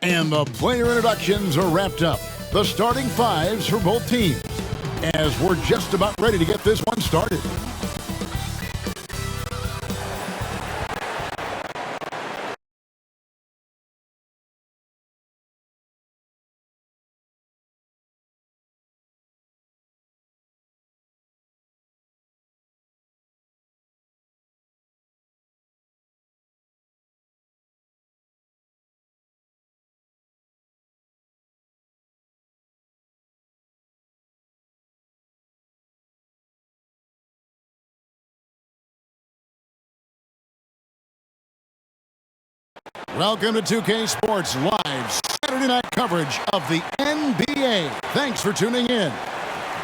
And the player introductions are wrapped up. The starting fives for both teams, as we're just about ready to get this one started. Welcome to 2K Sports Live Saturday night coverage of the NBA. Thanks for tuning in.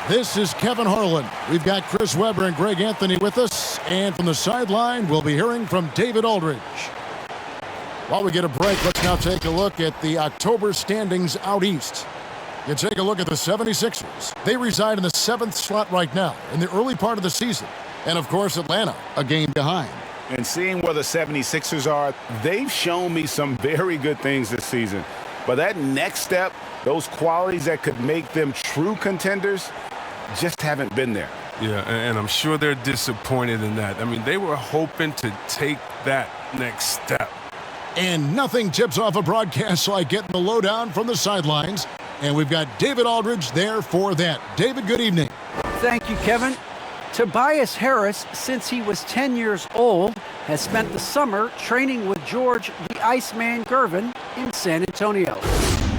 This is Kevin Harlan. We've got Chris Webber and Greg Anthony with us. And from the sideline, we'll be hearing from David Aldridge. While we get a break, let's now take a look at the October standings out east. You take a look at the 76ers. They reside in the 7th slot right now in the early part of the season. And, of course, Atlanta, a game behind. And seeing where the 76ers are, they've shown me some very good things this season. But that next step, those qualities that could make them true contenders, just haven't been there. Yeah, and I'm sure they're disappointed in that. I mean, they were hoping to take that next step. And nothing tips off a broadcast like getting the lowdown from the sidelines. And we've got David Aldridge there for that. David, good evening. Thank you, Kevin. Tobias Harris, since he was 10 years old, has spent the summer training with George the Iceman Gervin in San Antonio.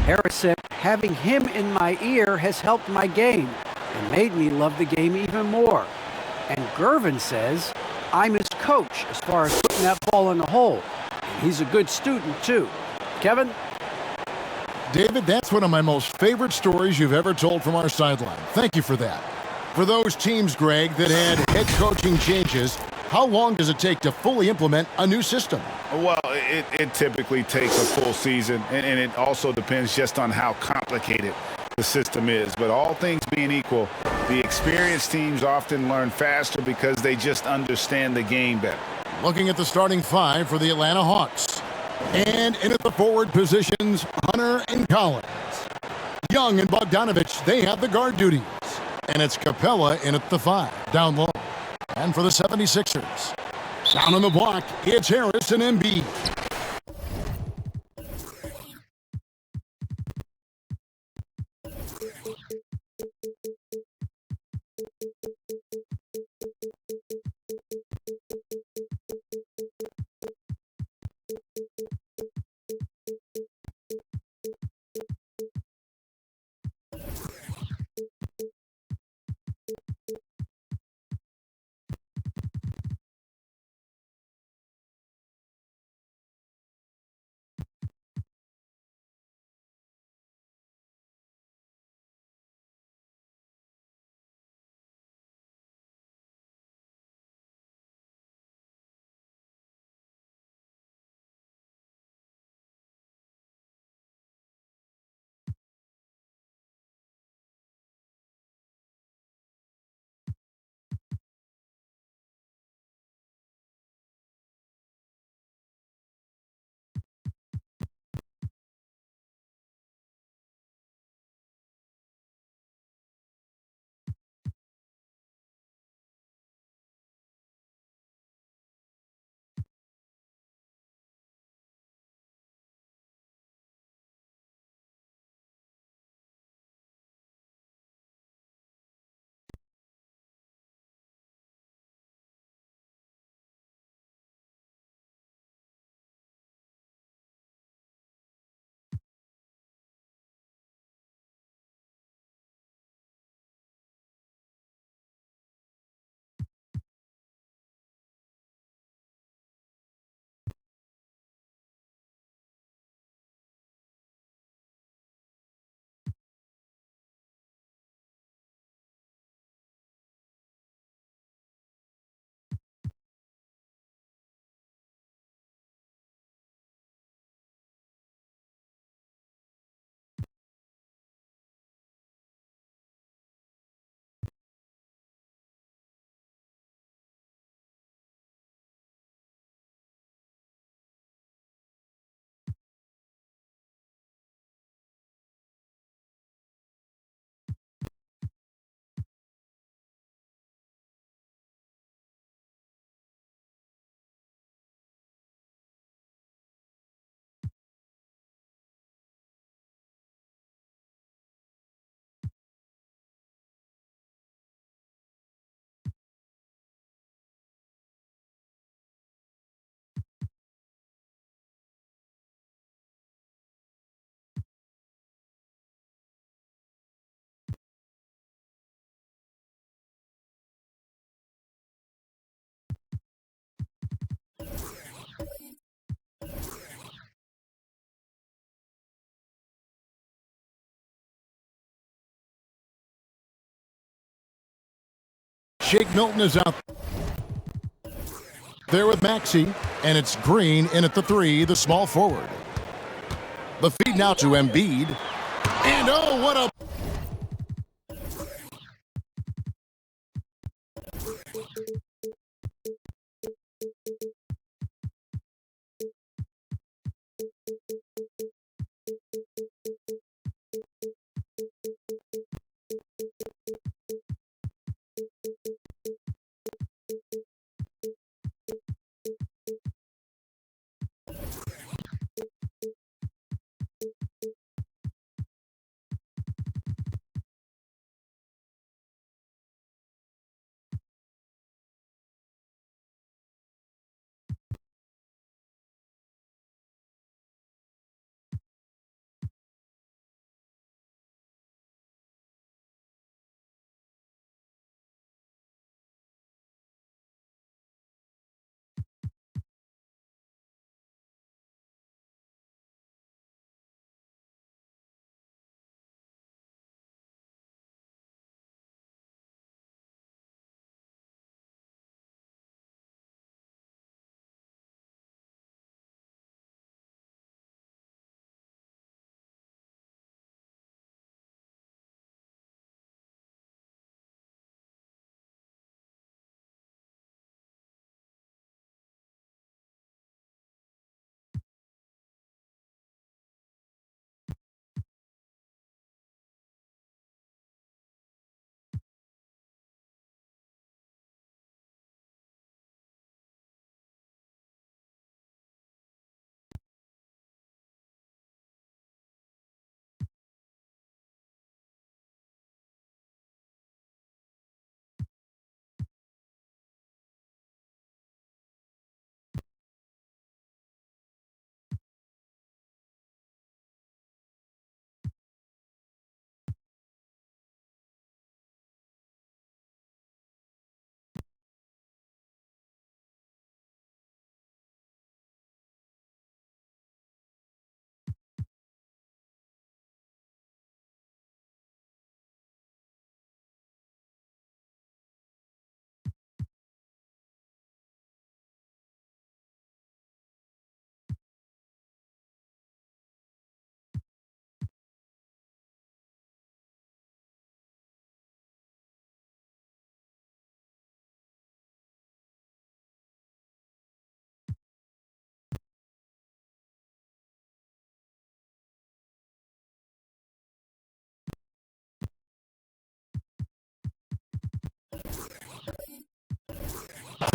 Harris said, having him in my ear has helped my game and made me love the game even more. And Gervin says, I'm his coach as far as putting that ball in the hole. And he's a good student, too. Kevin? David, that's one of my most favorite stories you've ever told from our sideline. Thank you for that. For those teams, Greg, that had head coaching changes, how long does it take to fully implement a new system? Well, it typically takes a full season, and it also depends just on how complicated the system is. But all things being equal, the experienced teams often learn faster because they just understand the game better. Looking at the starting five for the Atlanta Hawks. And in at the forward positions, Hunter and Collins. Young and Bogdanovich, they have the guard duties. And it's Capella in at the 5, down low. And for the 76ers, down on the block, it's Harris and Embiid. Shake Milton is out there with Maxey, and it's Green in at the 3, the small forward. The feed now to Embiid. And oh, what a...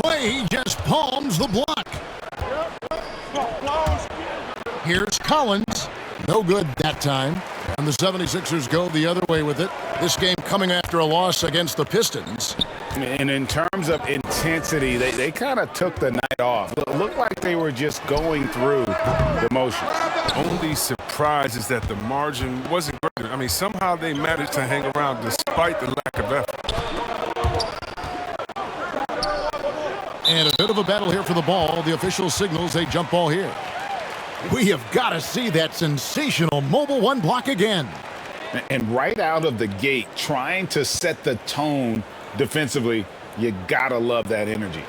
play, he just palms the block. Here's Collins. No good that time. And the 76ers go the other way with it. This game coming after a loss against the Pistons. And in terms of intensity, they kind of took the night off. It looked like they were just going through the motions. Only surprise is that the margin wasn't greater. I mean, somehow they managed to hang around despite the lack of effort. And a bit of a battle here for the ball. The official signals a jump ball here. We have got to see that sensational mobile one block again. And right out of the gate, trying to set the tone defensively, you got to love that energy.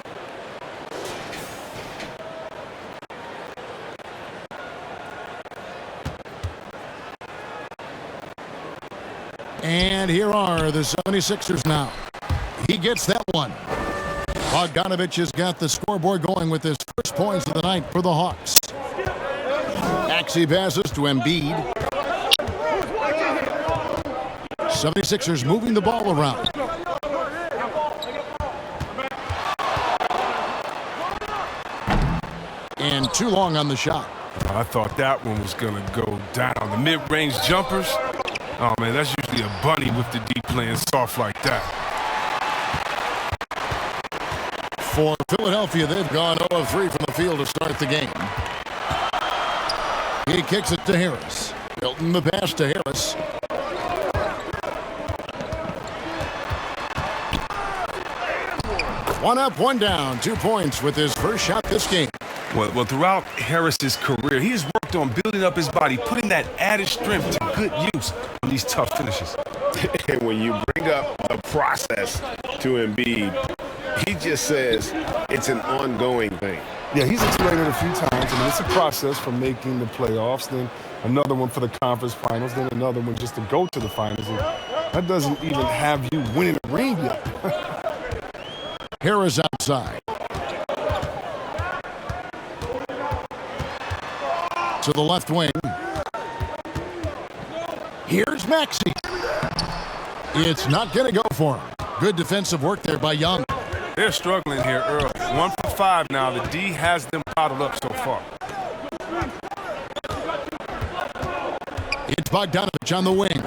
And here are the 76ers now. He gets that one. Bogdanovich has got the scoreboard going with his first points of the night for the Hawks. Maxey passes to Embiid. 76ers moving the ball around. And too long on the shot. I thought that one was going to go down. The mid-range jumpers, oh man, that's usually a bunny with the D playing soft like that. For Philadelphia, they've gone 0 of 3 from the field to start the game. He kicks it to Harris. Milton the pass to Harris. One up, one down. 2 points with his first shot this game. Well, throughout Harris's career, he has worked on building up his body, putting that added strength to good use on these tough finishes. And when you bring up the process to Embiid, he just says it's an ongoing thing. Yeah, he's explained it a few times. I mean, it's a process from making the playoffs, then another one for the conference finals, then another one just to go to the finals. And that doesn't even have you winning a ring yet. Harris outside. To the left wing. Here's Maxey. It's not going to go for him. Good defensive work there by Young. They're struggling here early. 1 for 5 now. The D has them bottled up so far. It's Bogdanovich on the wing.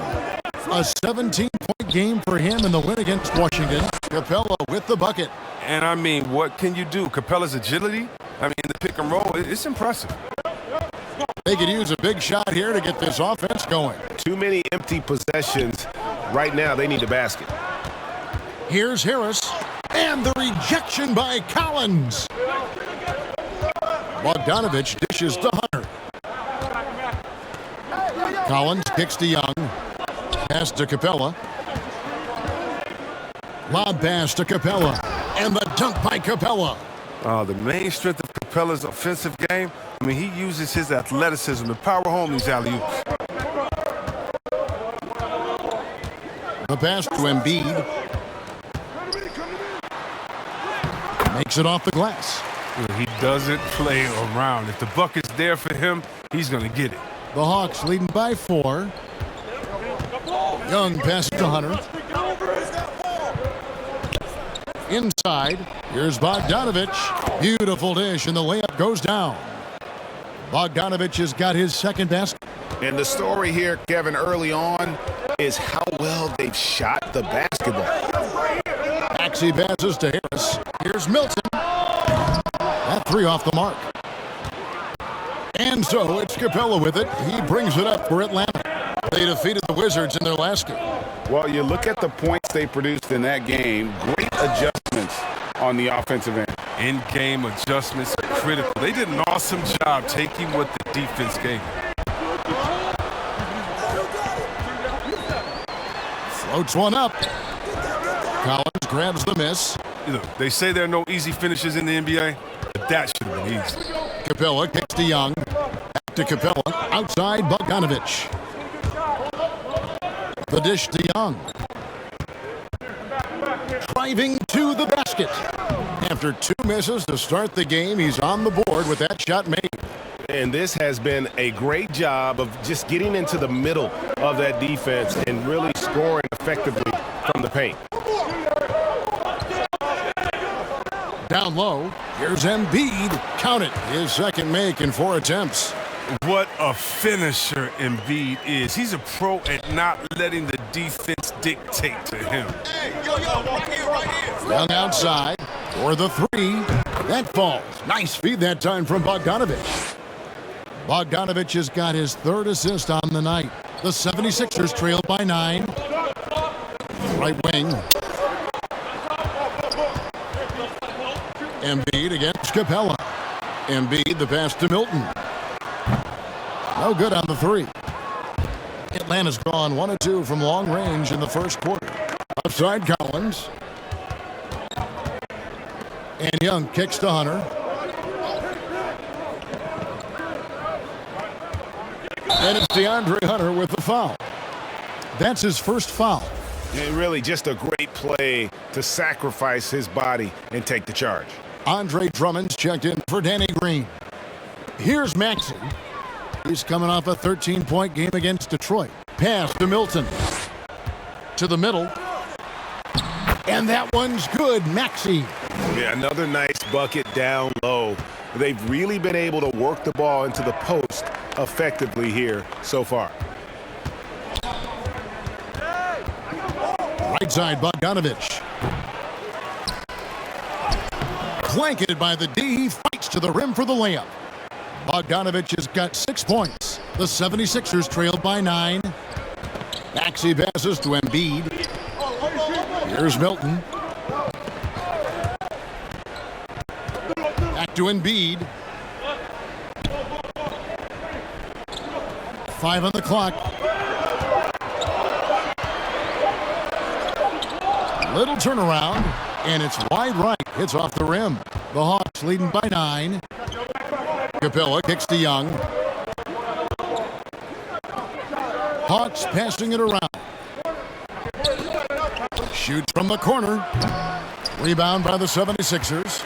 A 17-point game for him in the win against Washington. Capella with the bucket. And I mean, what can you do? Capella's agility, I mean, the pick and roll, it's impressive. They could use a big shot here to get this offense going. Too many empty possessions. Right now, they need a basket. Here's Harris. And the rejection by Collins. Bogdanovich dishes to Hunter. Collins kicks to Young. Pass to Capella. Lob pass to Capella. And the dunk by Capella. The main strength of Capella's offensive game, I mean, he uses his athleticism to power home these alley-oops. The pass to Embiid. Makes it off the glass. He doesn't play around. If the bucket's there for him, he's going to get it. The Hawks leading by 4. Young passes to Hunter. Inside, here's Bogdanovich. Beautiful dish, and the layup goes down. Bogdanovich has got his second basket. And the story here, Kevin, early on is how well they've shot the basketball. Maxey passes to Harris. Here's Milton. That 3 off the mark. And so it's Capella with it. He brings it up for Atlanta. They defeated the Wizards in their last game. Well, you look at the points they produced in that game. Great adjustments on the offensive end. In-game adjustments are critical. They did an awesome job taking what the defense gave them. Floats one up. Collins grabs the miss. You know, they say there are no easy finishes in the NBA, but that should have been easy. Capella kicks to Young. Back to Capella. Outside Bogdanovich. The dish to Young. Driving to the basket. After 2 misses to start the game, he's on the board with that shot made. And this has been a great job of just getting into the middle of that defense and really scoring effectively from the paint. Down low, here's Embiid. Count it, his second make in 4 attempts. What a finisher Embiid is. He's a pro at not letting the defense dictate to him. Young outside for the 3. That falls. Nice feed that time from Bogdanovich. Bogdanovich has got his 3rd assist on the night. The 76ers trailed by 9. Right wing. Embiid against Capella. Embiid, the pass to Milton. No good on the 3. Atlanta's gone 1 of 2 from long range in the first quarter. Outside Collins. And Young kicks to Hunter. And it's DeAndre Hunter with the foul. That's his first foul. And really just a great play to sacrifice his body and take the charge. Andre Drummond's checked in for Danny Green. Here's Maxey. He's coming off a 13-point game against Detroit. Pass to Milton. To the middle. And that one's good. Maxey. Yeah, another nice bucket down low. They've really been able to work the ball into the post effectively here so far. Right side, Bogdanovich. Blanketed by the D. He fights to the rim for the layup. Bogdanovich has got 6 points. The 76ers trailed by 9. Maxey passes to Embiid. Here's Milton. Back to Embiid. 5 on the clock. Little turnaround, and it's wide right. Hits off the rim. The Hawks leading by 9. Capella kicks to Young. Hawks passing it around. Shoots from the corner. Rebound by the 76ers.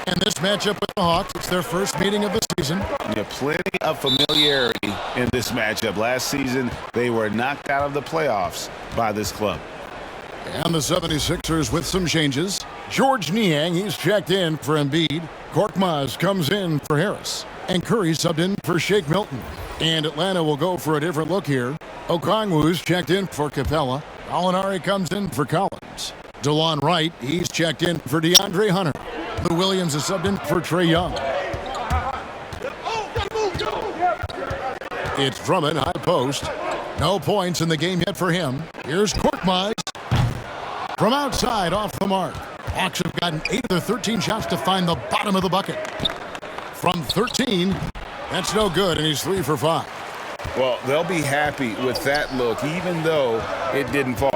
And this matchup with the Hawks, it's their first meeting of the season. Yeah, plenty of familiarity in this matchup. Last season, they were knocked out of the playoffs by this club. And the 76ers with some changes. George Niang, he's checked in for Embiid. Korkmaz comes in for Harris. And Curry subbed in for Shake Milton. And Atlanta will go for a different look here. Okongwu's checked in for Capella. Gallinari comes in for Collins. DeLon Wright, he's checked in for DeAndre Hunter. Lou Williams is subbed in for Trae Young. It's Drummond, high post. No points in the game yet for him. Here's Korkmaz. From outside, off the mark. Hawks have gotten 8 of their 13 shots to find the bottom of the bucket. From 13, that's no good, and he's 3 for 5. Well, they'll be happy with that look, even though it didn't fall.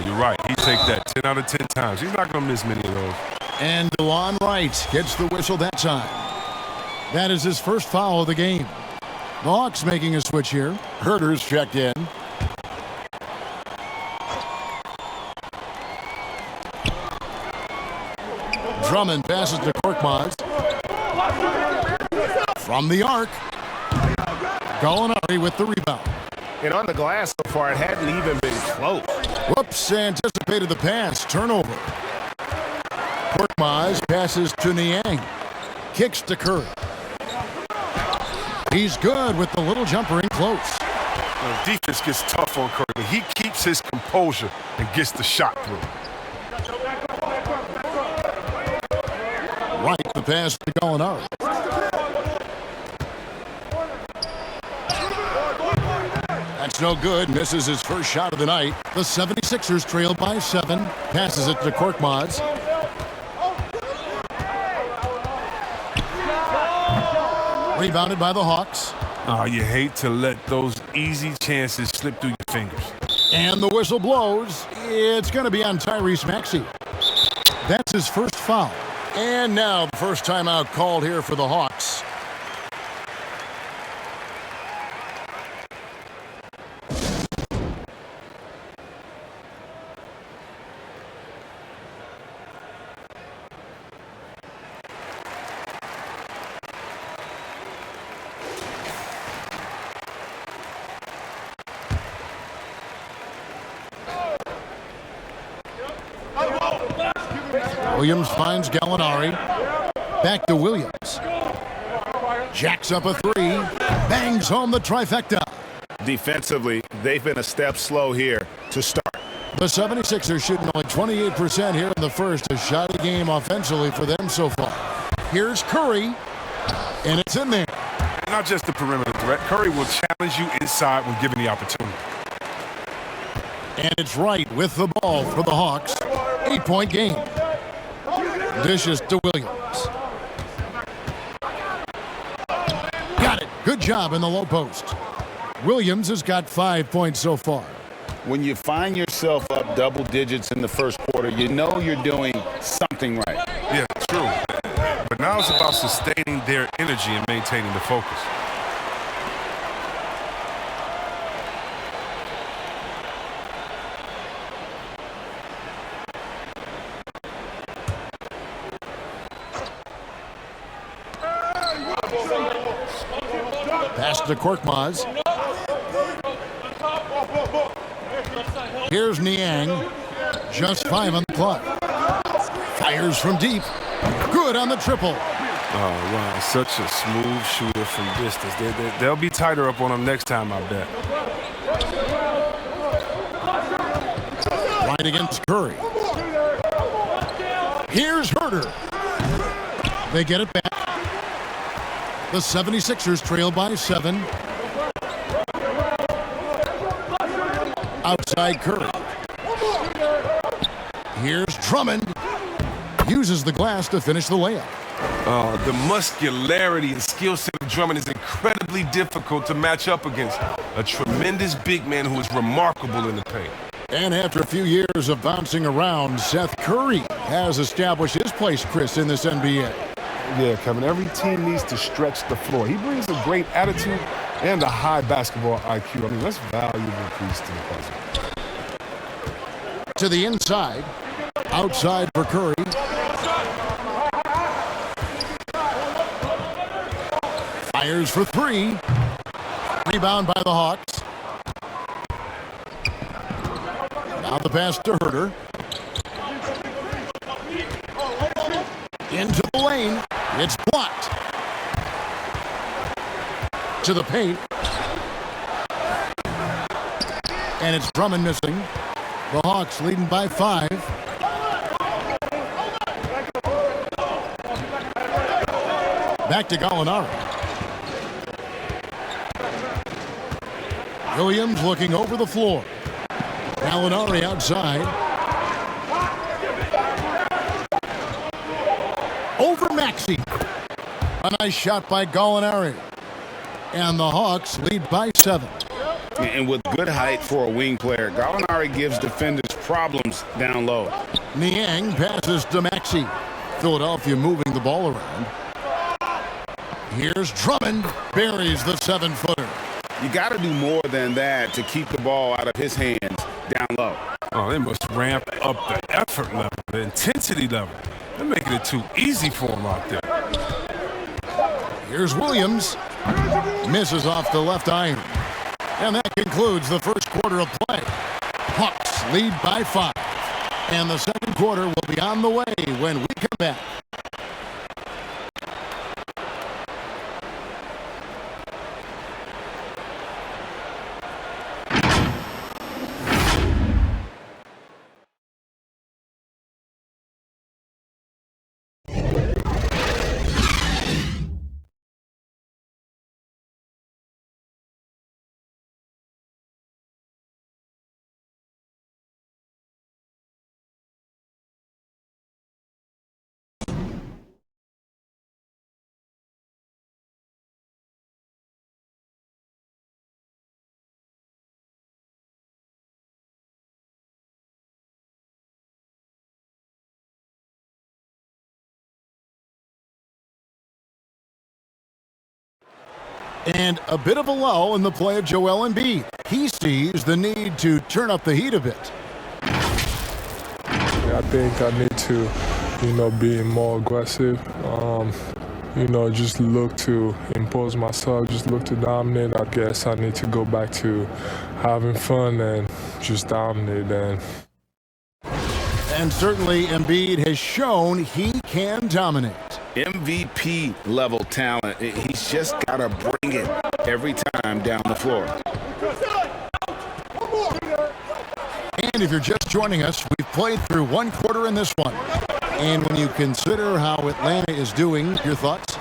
You're right. He take that 10 out of 10 times. He's not going to miss many of those. And DeLon Wright gets the whistle that time. That is his first foul of the game. The Hawks making a switch here. Herter's checked in. Drummond passes to Korkmaz. From the arc. Gallinari with the rebound. And on the glass so far, it hadn't even been close. Whoops, anticipated the pass. Turnover. Korkmaz passes to Niang. Kicks to Curry. He's good with the little jumper in close. Defense gets tough on Curry, but he keeps his composure and gets the shot through. Right, the pass to Gallinari. That's no good. Misses his first shot of the night. The 76ers trail by 7. Passes it to Korkmaz. Rebounded by the Hawks. Oh, you hate to let those easy chances slip through your fingers. And the whistle blows. It's going to be on Tyrese Maxey. That's his first foul. And now the first timeout called here for the Hawks. Williams finds Gallinari. Back to Williams. Jacks up a 3. Bangs home the trifecta. Defensively, they've been a step slow here to start. The 76ers shooting only 28% here in the first. A shoddy game offensively for them so far. Here's Curry, and it's in there. Not just the perimeter threat. Curry will challenge you inside when given the opportunity. And it's Wright with the ball for the Hawks. 8-point game. Dishes to Williams. Got it. Good job in the low post. Williams has got 5 points so far. When you find yourself up double digits in the first quarter, you know you're doing something right. Yeah, true. But now it's about sustaining their energy and maintaining the focus. Pass to Korkmaz. Here's Niang. Just 5 on the clock. Fires from deep. Good on the triple. Oh, wow. Such a smooth shooter from distance. They'll be tighter up on him next time, I bet. Right against Curry. Here's Herter. They get it back. The 76ers trail by 7. Outside Curry. Here's Drummond. Uses the glass to finish the layup. The muscularity and skill set of Drummond is incredibly difficult to match up against. A tremendous big man who is remarkable in the paint. And after a few years of bouncing around, Seth Curry has established his place, Chris, in this NBA. Yeah, Kevin, every team needs to stretch the floor. He brings a great attitude and a high basketball IQ. I mean, that's valuable piece to the puzzle. To the inside, outside for Curry. Fires for three. Rebound by the Hawks. Now the pass to Herter. Into the lane. It's blocked. To the paint. And it's Drummond missing. The Hawks leading by 5. Back to Gallinari. Williams looking over the floor. Gallinari outside. Over Maxey. A nice shot by Gallinari. And the Hawks lead by 7. And with good height for a wing player, Gallinari gives defenders problems down low. Niang passes to Maxey. Philadelphia moving the ball around. Here's Drummond. Buries the 7-footer. You got to do more than that to keep the ball out of his hands down low. Oh, they must ramp up the effort level, the intensity level. They're making it too easy for him out there. Here's Williams. Misses off the left iron. And that concludes the first quarter of play. Hawks lead by 5. And the second quarter will be on the way when we come back. And a bit of a lull in the play of Joel Embiid. He sees the need to turn up the heat a bit. I think I need to, be more aggressive. Just look to impose myself, just look to dominate. I guess I need to go back to having fun and just dominate. And certainly Embiid has shown he can dominate. MVP level talent. He's just got to bring it every time down the floor. And if you're just joining us, we've played through one quarter in this one. And when you consider how Atlanta is doing, your thoughts?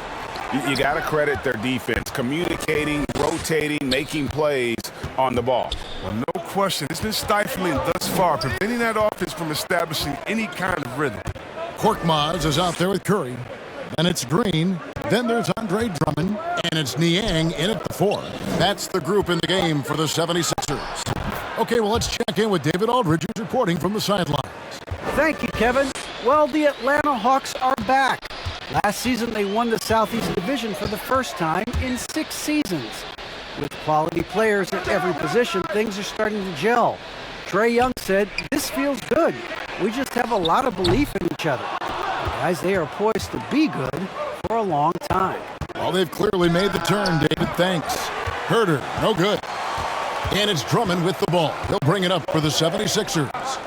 You got to credit their defense, communicating, rotating, making plays on the ball. Well, no question. It's been stifling thus far, preventing that offense from establishing any kind of rhythm. Korkmaz is out there with Curry. And it's Green. Then there's Andre Drummond. And it's Niang in at the 4. That's the group in the game for the 76ers. Okay, well, let's check in with David Aldridge, who's reporting from the sidelines. Thank you, Kevin. Well, the Atlanta Hawks are back. Last season, they won the Southeast Division for the first time in 6 seasons. With quality players at every position, things are starting to gel. Trae Young said, "This feels good. We just have a lot of belief in each other." Guys, they are poised to be good for a long time. Well, they've clearly made the turn, David. Thanks. Herter, no good. And it's Drummond with the ball. He'll bring it up for the 76ers.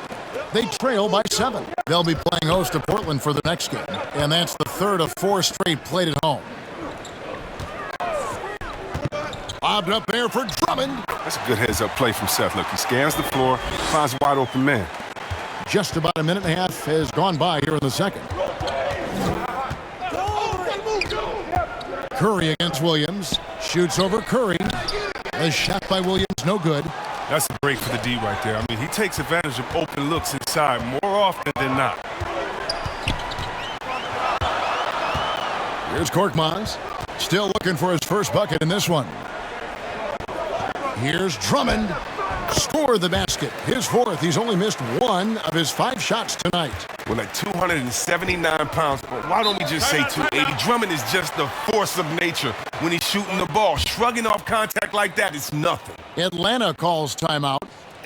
They trail by 7. They'll be playing host to Portland for the next game. And that's the third of 4 straight played at home. Lobbed up there for Drummond. That's a good heads-up play from Seth. Look, he scans the floor, finds a wide-open man. Just about a minute and a half has gone by here in the second. Curry against Williams. Shoots over Curry. A shot by Williams, no good. That's a break for the D right there. I mean, he takes advantage of open looks inside more often than not. Here's Korkmaz. Still looking for his first bucket in this one. Here's Drummond. score the basket. His fourth. He's only missed one of his 5 shots tonight. Well, at 279 pounds, why don't we just say 280? Drummond is just the force of nature when he's shooting the ball. Shrugging off contact like that is nothing. Atlanta calls timeout.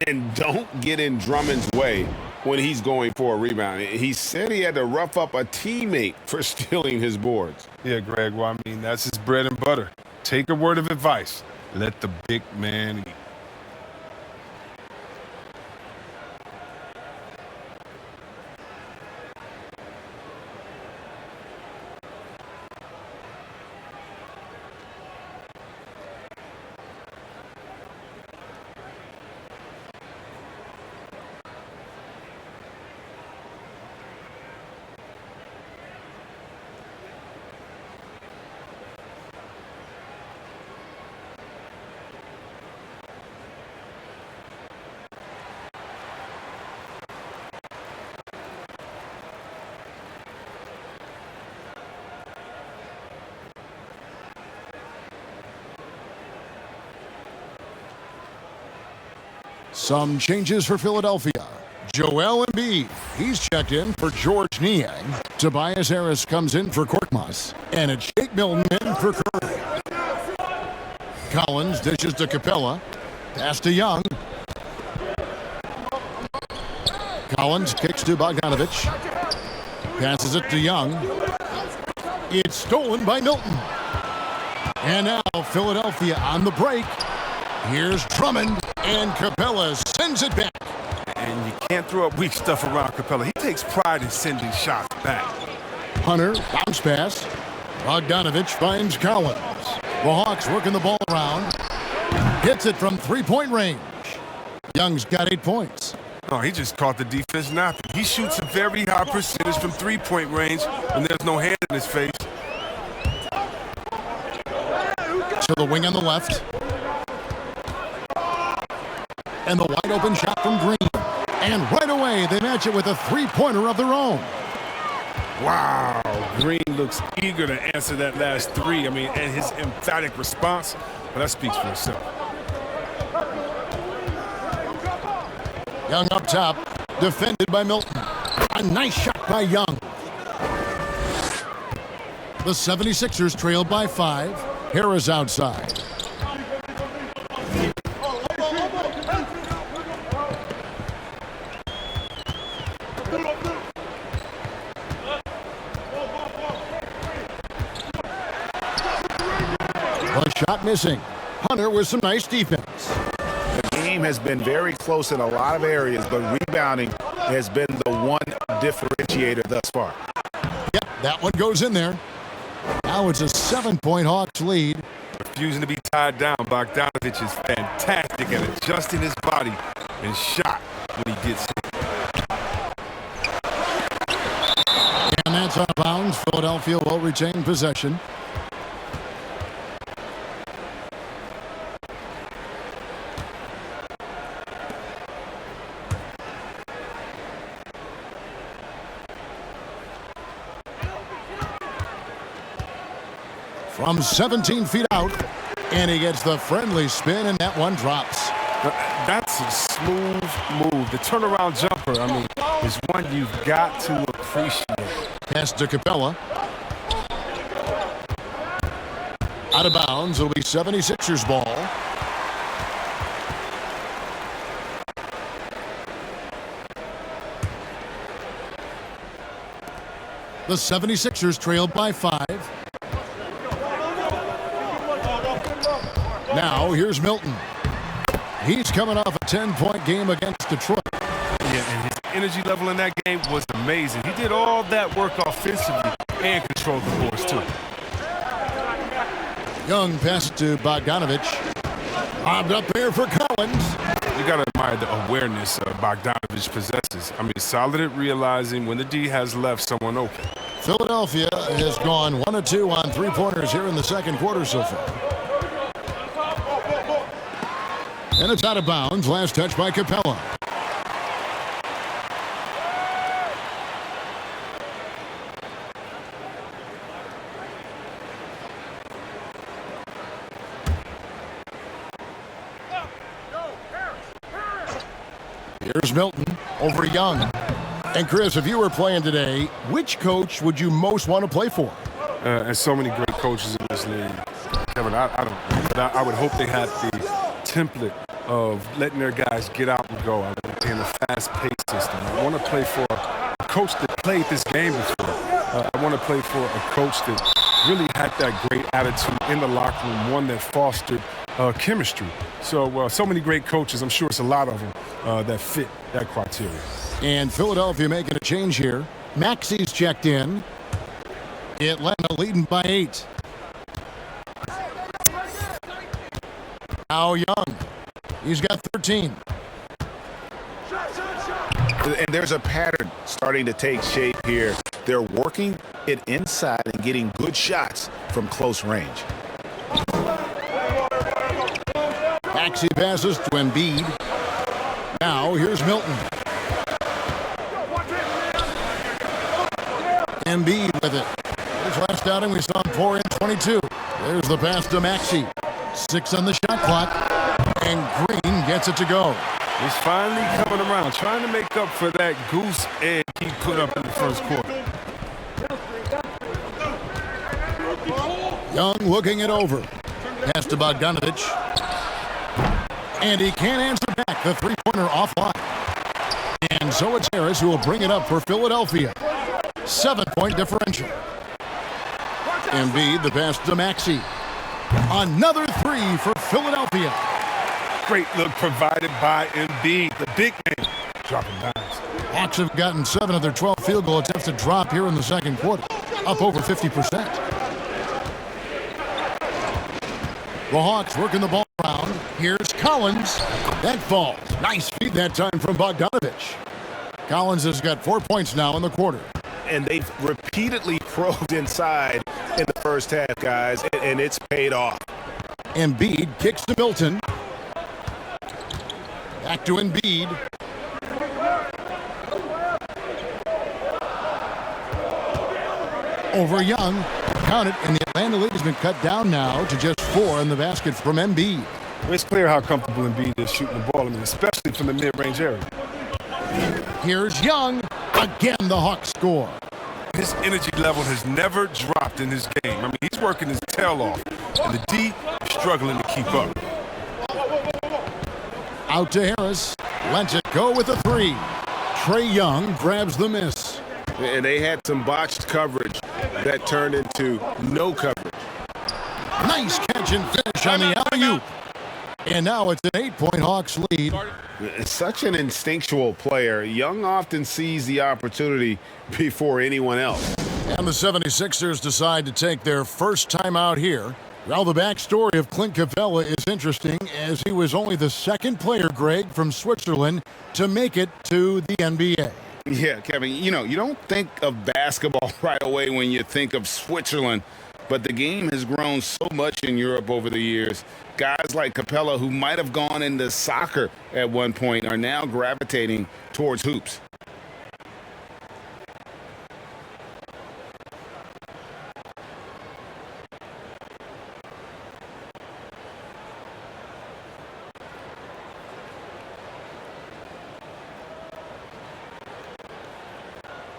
And don't get in Drummond's way when he's going for a rebound. He said he had to rough up a teammate for stealing his boards. Yeah, Greg, well, I mean, that's his bread and butter. Take a word of advice. Let the big man eat. Some changes for Philadelphia. Joel Embiid, he's checked in for George Niang. Tobias Harris comes in for Korkmaz. And it's Jake Milton in for Curry. Collins dishes to Capella. Pass to Young. Collins kicks to Bogdanovich. Passes it to Young. It's stolen by Milton. And now Philadelphia on the break. Here's Drummond, and Capella sends it back. And you can't throw up weak stuff around Capella. He takes pride in sending shots back. Hunter, bounce pass. Bogdanovich finds Collins. The Hawks working the ball around. Gets it from three-point range. Young's got 8 points. No, he just caught the defense napping. He shoots a very high percentage from three-point range when there's no hand in his face. To the wing on the left. And the wide open shot from Green. And right away, they match it with a three-pointer of their own. Wow, Green looks eager to answer that last three. I mean, and his emphatic response, well, that speaks for itself. Young up top, defended by Milton. A nice shot by Young. The 76ers trail by 5. Harris outside. One shot missing. Hunter with some nice defense. The game has been very close in a lot of areas, but rebounding has been the one differentiator thus far. Yep, that one goes in there. Now it's a 7-point Hawks lead. Refusing to be tied down, Bogdanovich is fantastic at adjusting his body and shot when he gets hit. And that's out of bounds. Philadelphia will retain possession. From 17 feet out, and he gets the friendly spin, and that one drops. That's a smooth move. The turnaround jumper, I mean, is one you've got to appreciate. Pass to Capella. Out of bounds. It'll be 76ers ball. The 76ers trailed by 5. Now, here's Milton. He's coming off a 10-point game against Detroit. Yeah, and his energy level in that game was amazing. He did all that work offensively and controlled the boards, too. Young pass to Bogdanovich. Bobbed up here for Collins. You got to admire the awareness Bogdanovich possesses. I mean, solid at realizing when the D has left someone open. Philadelphia has gone 1 of 2 on three-pointers here in the second quarter so far. And it's out of bounds. Last touch by Capella. Here's Milton over Young. And Chris, if you were playing today, which coach would you most want to play for? And so many great coaches in this league. Kevin, I don't know, but I would hope they had the template of letting their guys get out and go. I want to play in a fast-paced system. I want to play for a coach that played this game before. I want to play for a coach that really had that great attitude in the locker room, one that fostered chemistry. So many great coaches. I'm sure it's a lot of them that fit that criteria. And Philadelphia making a change here. Maxey's checked in. Atlanta leading by 8. Now Young. He's got 13. And there's a pattern starting to take shape here. They're working it inside and getting good shots from close range. Maxey passes to Embiid. Now here's Milton. Embiid with it. His last outing we saw him pour in 22. There's the pass to Maxey. 6 on the shot clock. And Green gets it to go. He's finally coming around, trying to make up for that goose egg he put up in the first quarter. Young looking it over. Pass to Bogdanovich. And he can't answer back. The three-pointer offline. And so it's Harris who will bring it up for Philadelphia. 7-point differential. Embiid, the pass to Maxey. Another 3 for Philadelphia. Great look provided by Embiid, the big man, dropping dimes. Hawks have gotten 7 of their 12 field goal attempts to drop here in the second quarter, up over 50%. The Hawks working the ball around. Here's Collins. That falls. Nice feed that time from Bogdanovich. Collins has got 4 points now in the quarter. And they've repeatedly probed inside in the first half, guys, and it's paid off. Embiid kicks to Milton. Back to Embiid. Over Young. Count it, and the Atlanta lead has been cut down now to just 4 in the basket from Embiid. It's clear how comfortable Embiid is shooting the ball, especially from the mid-range area. Here's Young. Again, the Hawks score. His energy level has never dropped in his game. I mean, he's working his tail off, and the D is struggling to keep up. Out to Harris. Lets it go with a 3. Trae Young grabs the miss. And they had some botched coverage that turned into no coverage. Nice catch and finish on the alley-oop. And now it's an 8-point Hawks lead. Such an instinctual player. Young often sees the opportunity before anyone else. And the 76ers decide to take their first time out here. Well, the backstory of Clint Capella is interesting, as he was only the second player, Greg, from Switzerland to make it to the NBA. Yeah, Kevin, you don't think of basketball right away when you think of Switzerland, but the game has grown so much in Europe over the years. Guys like Capella, who might have gone into soccer at one point, are now gravitating towards hoops.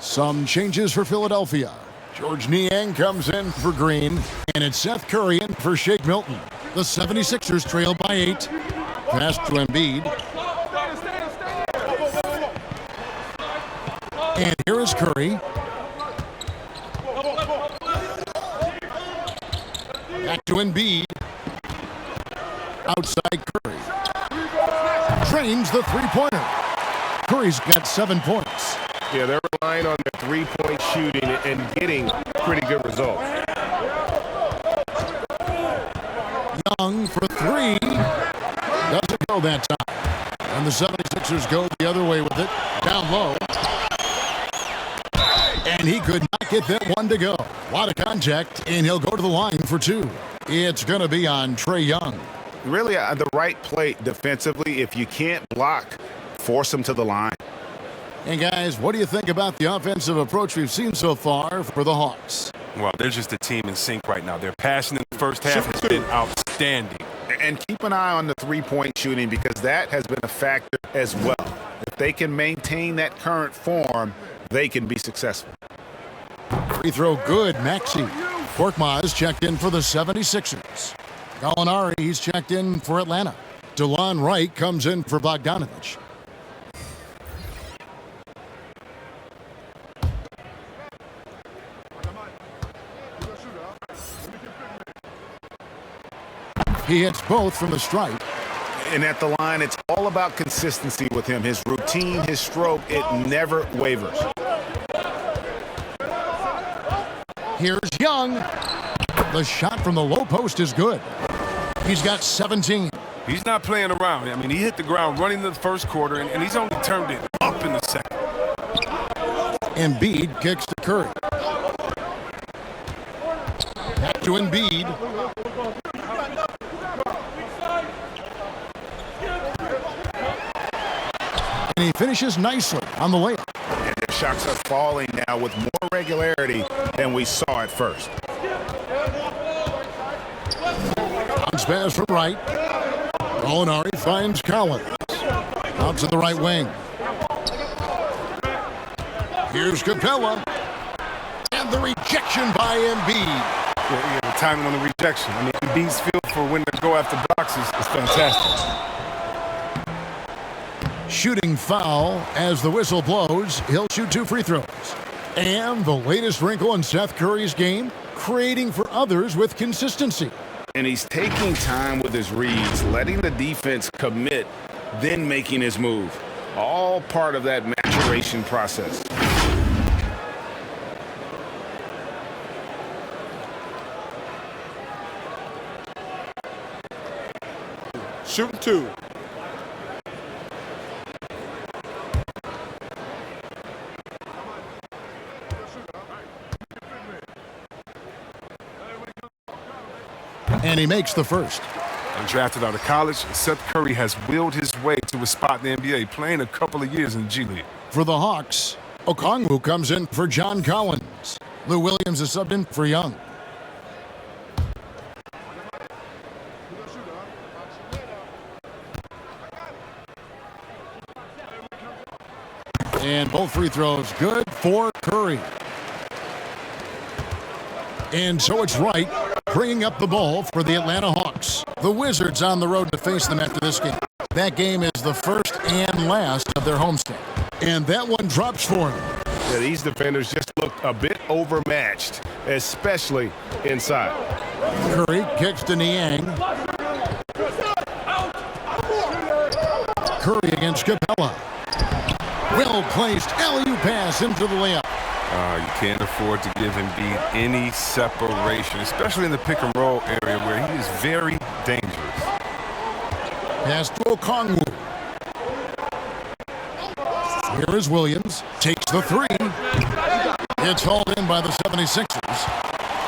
Some changes for Philadelphia. George Niang comes in for Green, and it's Seth Curry in for Shake Milton. The 76ers trail by 8. Pass to Embiid. And here is Curry. Back to Embiid. Outside Curry. Drains the three-pointer. Curry's got 7 points. Yeah, they're relying on the three-point shooting and getting pretty good results. Young for 3. Doesn't go that time. And the 76ers go the other way with it. Down low. And he could not get that one to go. A lot of contact, and he'll go to the line for 2. It's going to be on Trae Young. Really, the right play defensively. If you can't block, force him to the line. And guys, what do you think about the offensive approach we've seen so far for the Hawks? Well, they're just a team in sync right now. Their passion in the first half has been outstanding. And keep an eye on the three-point shooting because that has been a factor as well. If they can maintain that current form, they can be successful. Free throw good, Maxey. Korkmaz checked in for the 76ers. Gallinari, he's checked in for Atlanta. DeLon Wright comes in for Bogdanovich. He hits both from the stripe. And at the line, it's all about consistency with him. His routine, his stroke, it never wavers. Here's Young. The shot from the low post is good. He's got 17. He's not playing around. I mean, he hit the ground running in the first quarter, and he's only turned it up in the second. Embiid kicks to Curry. Back to Embiid. And he finishes nicely on the layup. And their shots are falling now with more regularity than we saw at first. Bounce pass from Wright. Gallinari finds Collins. Out to the right wing. Here's Capella. And the rejection by Embiid. Yeah, the timing on the rejection. I mean, Embiid's feel for when to go after blocks is fantastic. Shooting foul as the whistle blows. He'll shoot 2 free throws. And the latest wrinkle in Seth Curry's game, creating for others with consistency. And he's taking time with his reads, letting the defense commit, then making his move. All part of that maturation process. Shooting 2. And he makes the first. Undrafted out of college, Seth Curry has willed his way to a spot in the NBA, playing a couple of years in the G League. For the Hawks, Okongwu comes in for John Collins. Lou Williams is subbed in for Young. And both free throws good for Curry. And so it's Wright bringing up the ball for the Atlanta Hawks. The Wizards on the road to face them after this game. That game is the first and last of their homestand. And that one drops for him. Yeah, these defenders just looked a bit overmatched, especially inside. Curry kicks to Niang. Curry against Capella. Well-placed alley-oop pass into the layup. You can't afford to give Embiid any separation, especially in the pick-and-roll area where he is very dangerous. Pass to Okongwu. Here is Williams. Takes the 3. It's hauled in by the 76ers.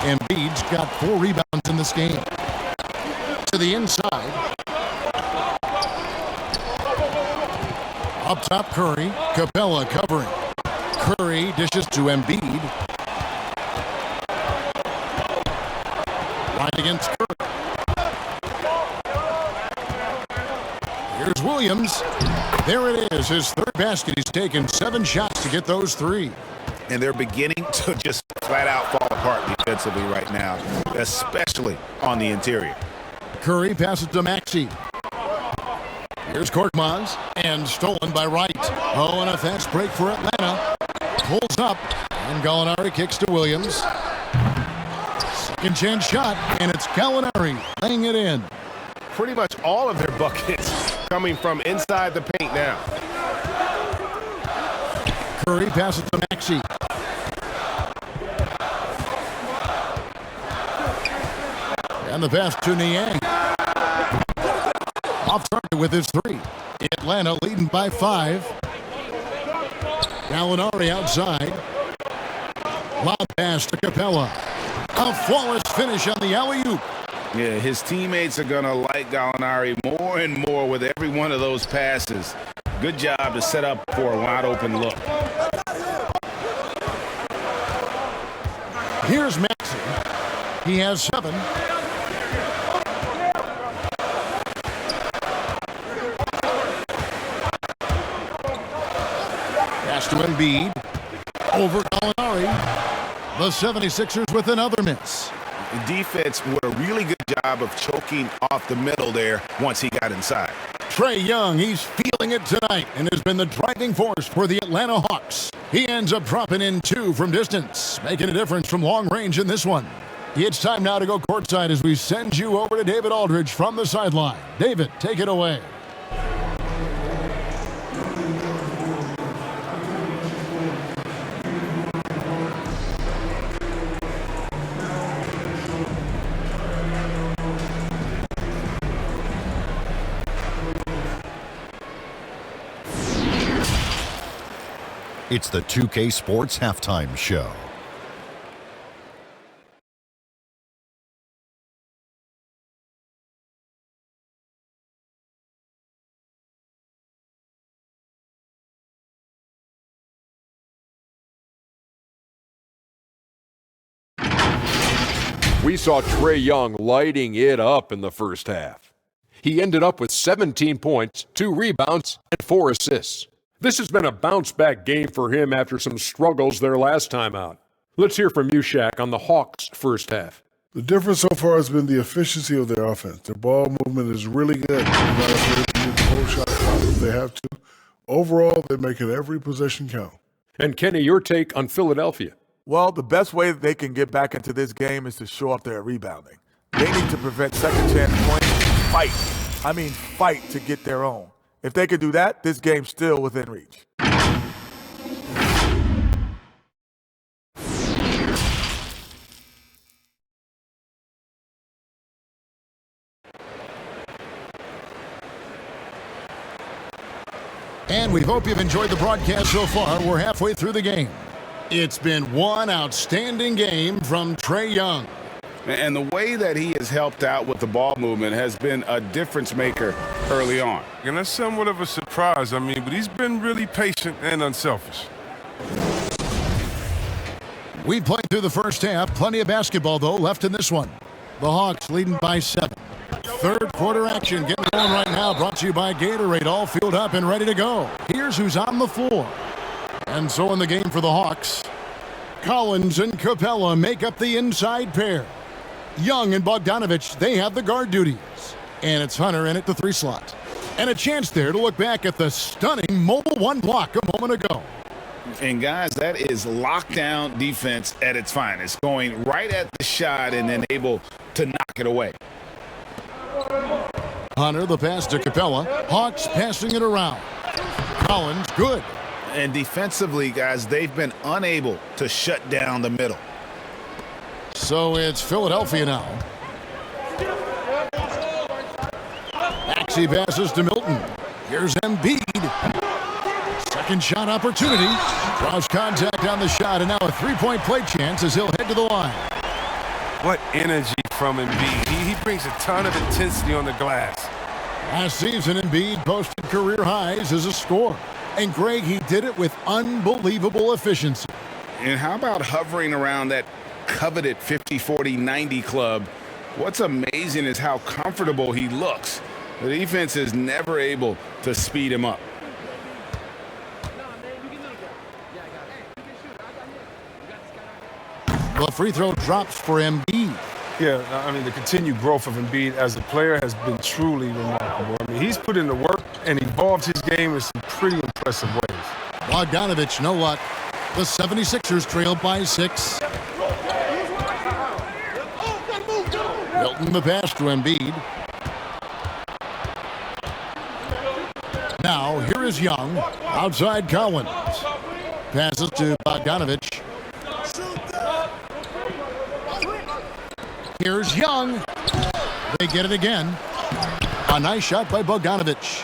Embiid's got 4 rebounds in this game. To the inside. Up top, Curry. Capella covering. Curry dishes to Embiid. Right against Curry. Here's Williams. There it is, his third basket. He's taken 7 shots to get those 3. And they're beginning to just flat out fall apart defensively right now, especially on the interior. Curry passes to Maxey. Here's Korkmaz, and stolen by Wright. Oh, and a fast break for Atlanta. Pulls up, and Gallinari kicks to Williams. Second chance shot, and it's Gallinari laying it in. Pretty much all of their buckets coming from inside the paint now. Curry passes to Maxey. And the pass to Niang. Off target with his 3. Atlanta leading by 5. Gallinari outside. Lob pass to Capella. A flawless finish on the alley-oop. Yeah, his teammates are going to like Gallinari more and more with every one of those passes. Good job to set up for a wide-open look. Here's Maxey. He has 7. to Embiid. Over Gallinari. The 76ers with another miss. The defense did a really good job of choking off the middle there once he got inside. Trae Young, he's feeling it tonight and has been the driving force for the Atlanta Hawks. He ends up dropping in 2 from distance, making a difference from long range in this one. It's time now to go courtside as we send you over to David Aldridge from the sideline. David, take it away. It's the 2K Sports Halftime Show. We saw Trae Young lighting it up in the first half. He ended up with 17 points, 2 rebounds, and 4 assists. This has been a bounce-back game for him after some struggles their last time out. Let's hear from you, Shaq, on the Hawks' first half. The difference so far has been the efficiency of their offense. Their ball movement is really good. They're not afraid to use the whole shot clock if they have to. Overall, they're making every possession count. And Kenny, your take on Philadelphia? Well, the best way that they can get back into this game is to show up their rebounding. They need to prevent second chance points. Fight to get their own. If they can do that, this game's still within reach. And we hope you've enjoyed the broadcast so far. We're halfway through the game. It's been one outstanding game from Trae Young. And the way that he has helped out with the ball movement has been a difference maker early on. And that's somewhat of a surprise, but he's been really patient and unselfish. We played through the first half. Plenty of basketball, though, left in this one. The Hawks leading by 7. Third quarter action getting going right now. Brought to you by Gatorade. All filled up and ready to go. Here's who's on the floor. And so in the game for the Hawks, Collins and Capella make up the inside pair. Young and Bogdanovich, they have the guard duties. And it's Hunter in at the 3 slot. And a chance there to look back at the stunning mobile 1 block a moment ago. And guys, that is lockdown defense at its finest. Going right at the shot and then able to knock it away. Hunter, the pass to Capella. Hawks passing it around. Collins, good. And defensively, guys, they've been unable to shut down the middle. So it's Philadelphia now. Maxey passes to Milton. Here's Embiid. Second shot opportunity. Draws contact on the shot, and now a 3-point play chance as he'll head to the line. What energy from Embiid. He brings a ton of intensity on the glass. Last season, Embiid posted career highs as a scorer. And Greg, he did it with unbelievable efficiency. And how about hovering around that coveted 50-40-90 club? What's amazing is how comfortable he looks. The defense is never able to speed him up. The free throw drops for Embiid. Yeah, the continued growth of Embiid as a player has been truly remarkable. He's put in the work and evolved his game in some pretty impressive ways. Bogdanovich, no luck. The 76ers trail by 6. Milton the pass to Embiid. Now, here is Young. Outside Collins. Passes to Bogdanovich. Here's Young. They get it again. A nice shot by Bogdanovich.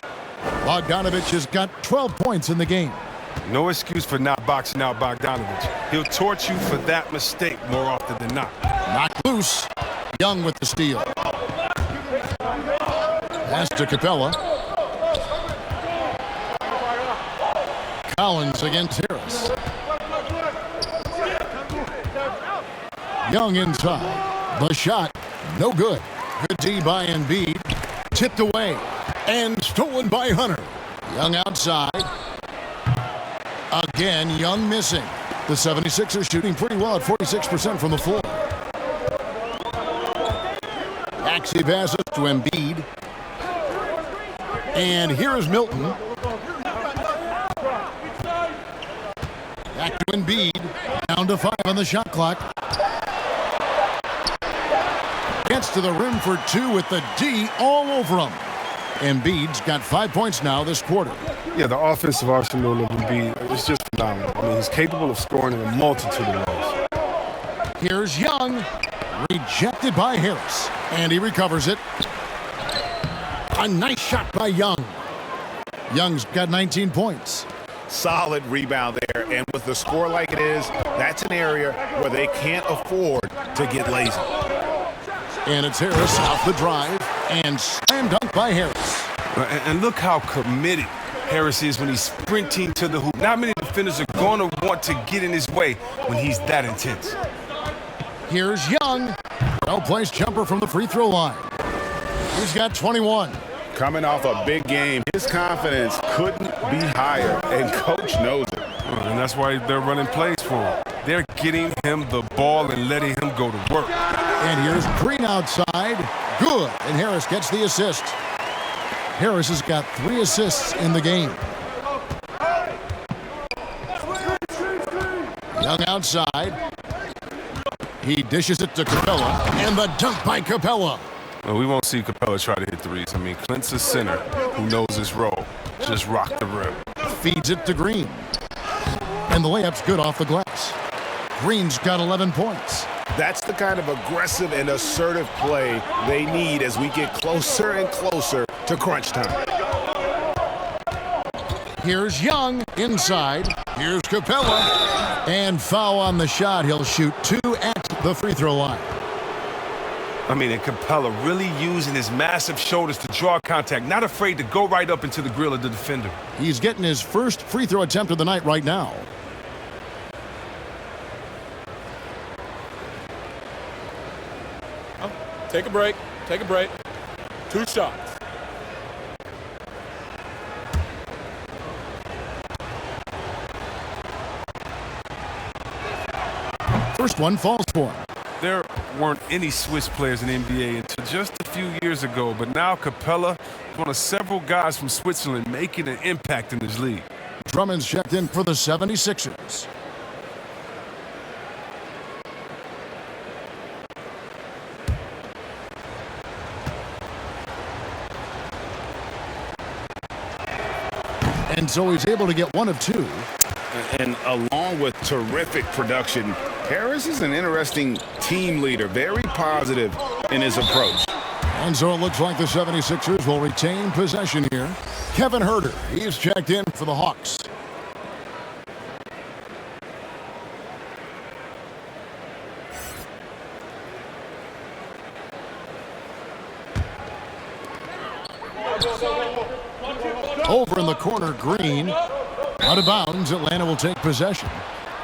Bogdanovich has got 12 points in the game. No excuse for not boxing out Bogdanovich. He'll torch you for that mistake more often than not. Knocked loose. Young with the steal. Pass to Capella. Collins against Harris. Young inside. The shot, no good. Good D by Embiid. Tipped away and stolen by Hunter. Young outside. Again, Young missing. The 76ers shooting pretty well at 46% from the floor. Maxey passes to Embiid. And here is Milton. Back to Embiid. Down to 5 on the shot clock. Gets to the rim for 2 with the D all over him. Embiid's got 5 points now this quarter. Yeah, the offensive arsenal of Embiid is just phenomenal. I mean, he's capable of scoring in a multitude of ways. Here's Young. Rejected by Harris. And he recovers it. A nice shot by Young. Young's got 19 points. Solid rebound there, and with the score like it is, that's an area where they can't afford to get lazy. And it's Harris off the drive, and slam dunk by Harris. And look how committed Harris is when he's sprinting to the hoop. Not many defenders are going to want to get in his way when he's that intense. Here's Young. Well-placed jumper from the free throw line. He's got 21. Coming off a big game, his confidence couldn't be higher, and coach knows it. And that's why they're running plays for him. They're getting him the ball and letting him go to work. And here's Green outside. Good. And Harris gets the assist. Harris has got 3 assists in the game. Young outside. He dishes it to Capella. And the dunk by Capella. Well, we won't see Capella try to hit threes. I mean, Clint's a center who knows his role. Just rock the rim. Feeds it to Green. And the layup's good off the glass. Green's got 11 points. That's the kind of aggressive and assertive play they need as we get closer and closer to crunch time. Here's Young inside. Here's Capella. And foul on the shot. He'll shoot 2 at the free throw line. I mean, and Capella really using his massive shoulders to draw contact, not afraid to go right up into the grill of the defender. He's getting his first free throw attempt of the night right now. Take a break. Take a break. 2 shots. First one falls for him. There weren't any Swiss players in the NBA until just a few years ago, but now Capella is one of several guys from Switzerland making an impact in this league. Drummond's checked in for the 76ers. And so he's able to get 1 of 2. And along with terrific production, Harris is an interesting team leader, very positive in his approach. And so it looks like the 76ers will retain possession here. Kevin Huerter, he's checked in for the Hawks. Over in the corner, Green. Out of bounds, Atlanta will take possession.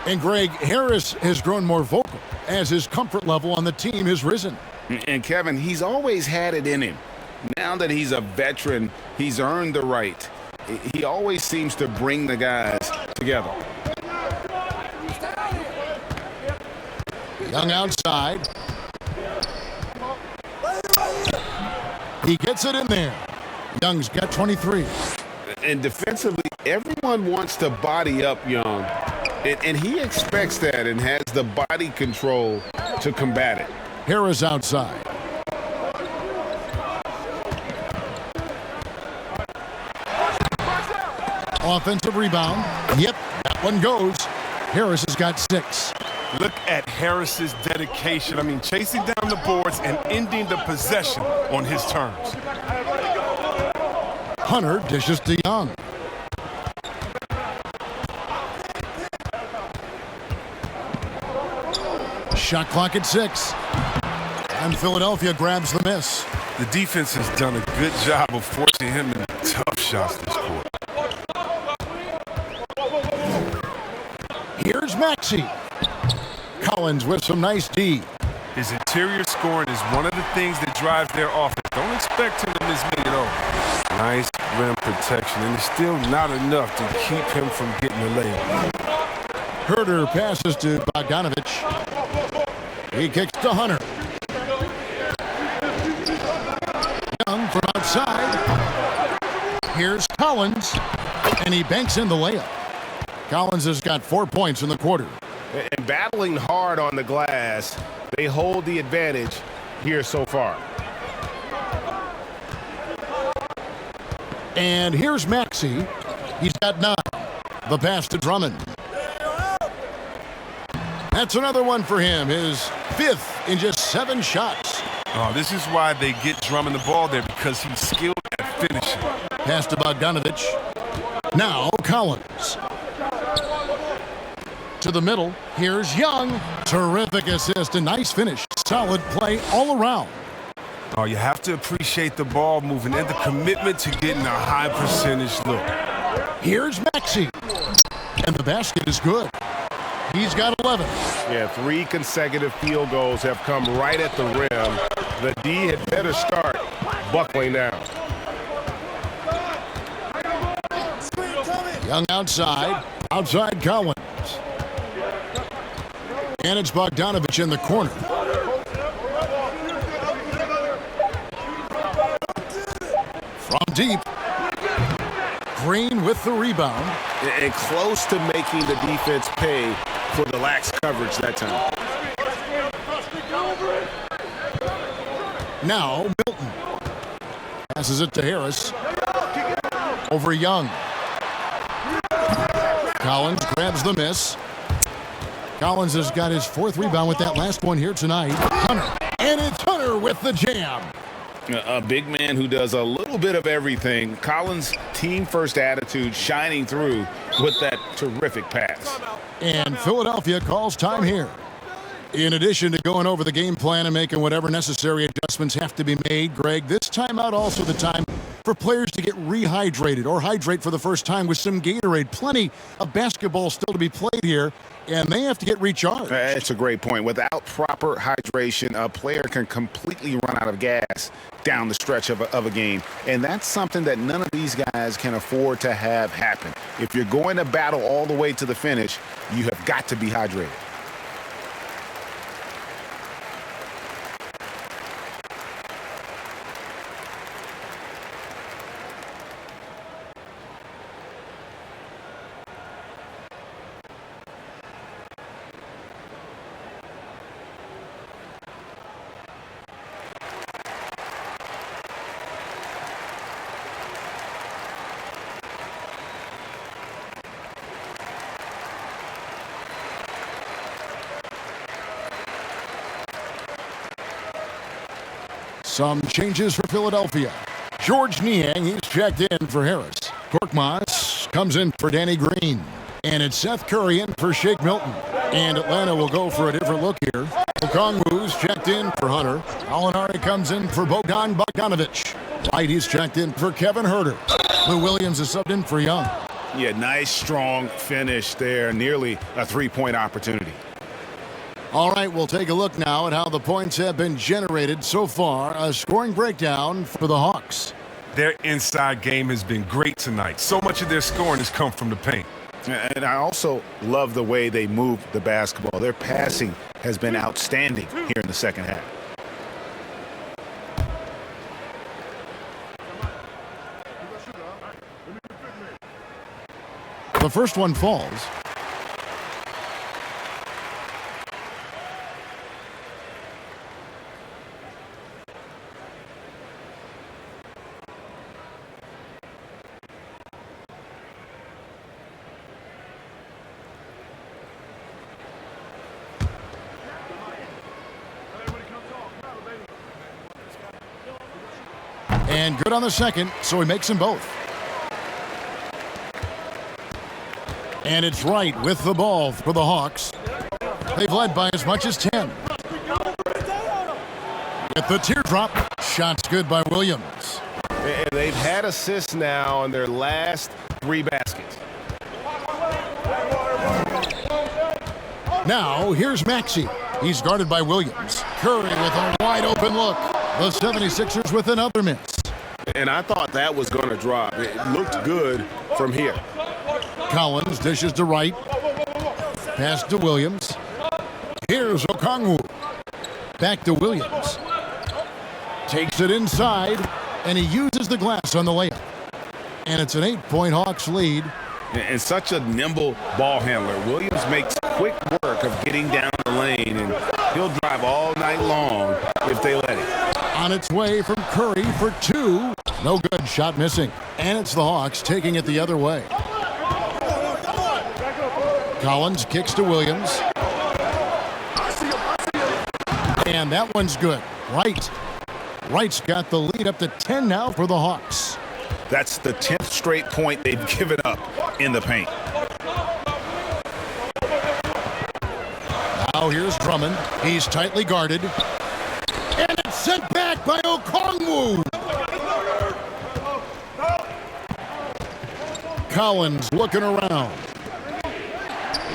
And Greg, Harris has grown more vocal as his comfort level on the team has risen. And Kevin, he's always had it in him. Now that he's a veteran, he's earned the right. He always seems to bring the guys together. Young outside. He gets it in there. Young's got 23. And defensively, everyone wants to body up Young. And he expects that and has the body control to combat it. Harris outside. Offensive rebound. Yep, that one goes. Harris has got 6. Look at Harris's dedication. I mean, chasing down the boards and ending the possession on his terms. Hunter dishes to Young. Shot clock at 6. And Philadelphia grabs the miss. The defense has done a good job of forcing him into tough shots this quarter. Here's Maxey. Collins with some nice D. His interior scoring is one of the things that drives their offense. Don't expect him to miss many at all. Nice rim protection, and it's still not enough to keep him from getting the layup. Herter passes to Bogdanovich. He kicks to Hunter. Young from outside. Here's Collins, and he banks in the layup. Collins has got 4 points in the quarter. And battling hard on the glass, they hold the advantage here so far. And here's Maxey. He's got 9. The pass to Drummond. That's another one for him, his 5th in just 7 shots. Oh, this is why they get Drummond the ball there, because he's skilled at finishing. Pass to Bogdanovich. Now Collins. To the middle. Here's Young. Terrific assist and nice finish. Solid play all around. Oh, you have to appreciate the ball moving and the commitment to getting a high percentage look. Here's Maxey. And the basket is good. He's got 11. Yeah, 3 consecutive field goals have come right at the rim. The D had better start buckling down. Young outside. Outside Collins. And it's Bogdanovich in the corner. From deep. Green with the rebound. And close to making the defense pay for the lax coverage that time. Now Milton. Passes it to Harris. Over Young. Collins grabs the miss. Collins has got his 4th rebound with that last one here tonight. Hunter. And it's Hunter with the jam. A big man who does a little bit of everything. Collins' team-first attitude shining through with that terrific pass. And Philadelphia calls time here. In addition to going over the game plan and making whatever necessary adjustments have to be made, Greg, this timeout also the time for players to get rehydrated or hydrate for the first time with some Gatorade. Plenty of basketball still to be played here, and they have to get recharged. That's a great point. Without proper hydration, a player can completely run out of gas down the stretch of a game. And that's something that none of these guys can afford to have happen. If you're going to battle all the way to the finish, you have got to be hydrated. Some changes for Philadelphia. George Niang, he's checked in for Harris. Korkmaz comes in for Danny Green. And it's Seth Curry in for Shake Milton. And Atlanta will go for a different look here. Okongwu's checked in for Hunter. Alinari comes in for Bogdan Bogdanovich. White, he's checked in for Kevin Herter. Lou Williams is subbed in for Young. Yeah, nice, strong finish there. Nearly a 3-point opportunity. All right, we'll take a look now at how the points have been generated so far. A scoring breakdown for the Hawks. Their inside game has been great tonight. So much of their scoring has come from the paint. And I also love the way they move the basketball. Their passing has been outstanding here in the second half. The first one falls. And good on the second, so he makes them both. And it's Wright with the ball for the Hawks. They've led by as much as 10. With the teardrop, shots good by Williams. And they've had assists now on their last 3 baskets. Now, here's Maxey. He's guarded by Williams. Curry with a wide open look. The 76ers with another miss. And I thought that was going to drop. It looked good from here. Collins dishes to Wright. Pass to Williams. Here's Okongwu. Back to Williams. Takes it inside, and he uses the glass on the layup. And it's an 8-point Hawks lead. And such a nimble ball handler. Williams makes quick work of getting down the lane, and he'll drive all night long if they let him. On its way from Curry for 2. No good, shot missing. And it's the Hawks taking it the other way. Collins kicks to Williams. And that one's good. Wright's got the lead up to 10 now for the Hawks. That's the 10th straight point they've given up in the paint. Now here's Drummond. He's tightly guarded. And it's sent back by Okongwu. Collins looking around.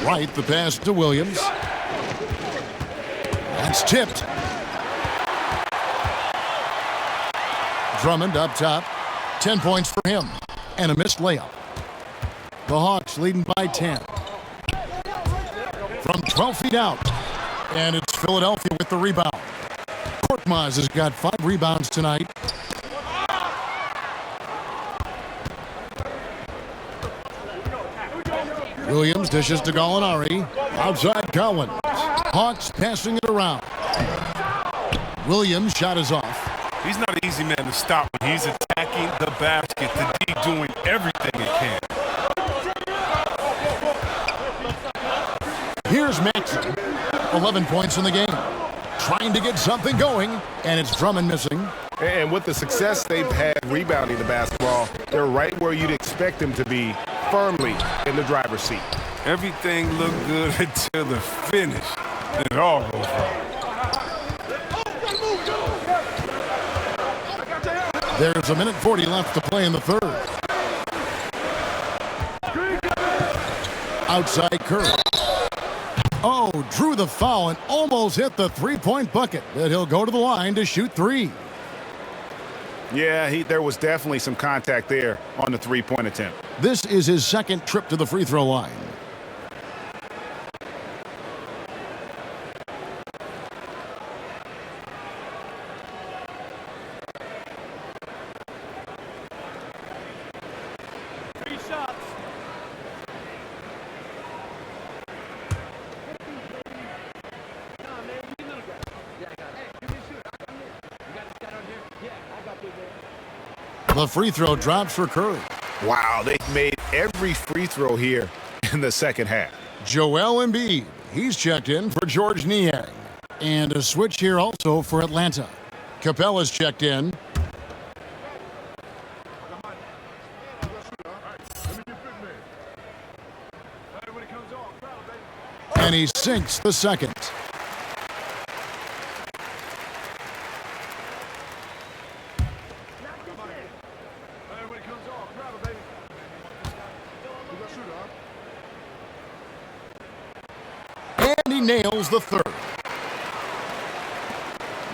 Wright, the pass to Williams. That's tipped. Drummond up top. 10 points for him. And a missed layup. The Hawks leading by 10. From 12 feet out. And it's Philadelphia with the rebound. Korkmaz has got 5 rebounds tonight. Williams dishes to Gallinari. Outside Collins. Hawks passing it around. Williams' shot is off. He's not an easy man to stop when he's attacking the basket. The D doing everything it can. Here's Maxey. 11 points in the game. Trying to get something going, and it's Drummond missing. And with the success they've had rebounding the basketball, they're right where you'd expect them to be, firmly in the driver's seat. Everything looked good until the finish. It all goes wrong. There's a minute 40 left to play in the third. Outside Curry. Oh, drew the foul and almost hit the three-point bucket. But he'll go to the line to shoot 3. Yeah, there was definitely some contact there on the three-point attempt. This is his second trip to the free throw line. The free throw drops for Curry. Wow, they've made every free throw here in the second half. Joel Embiid, he's checked in for George Niang. And a switch here also for Atlanta. Capella's checked in. And he sinks the second. And he nails the third.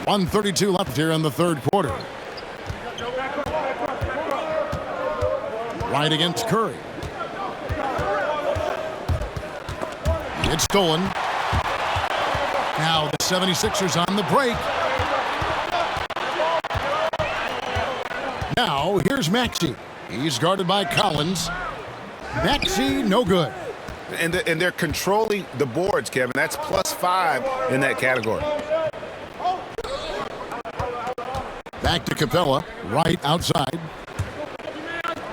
1:32 left here in the third quarter. Right against Curry. It's stolen. Now the 76ers on the break. Now here's Maxey. He's guarded by Collins. Maxey, no good. And they're controlling the boards, Kevin. That's +5 in that category. Back to Capella, right outside.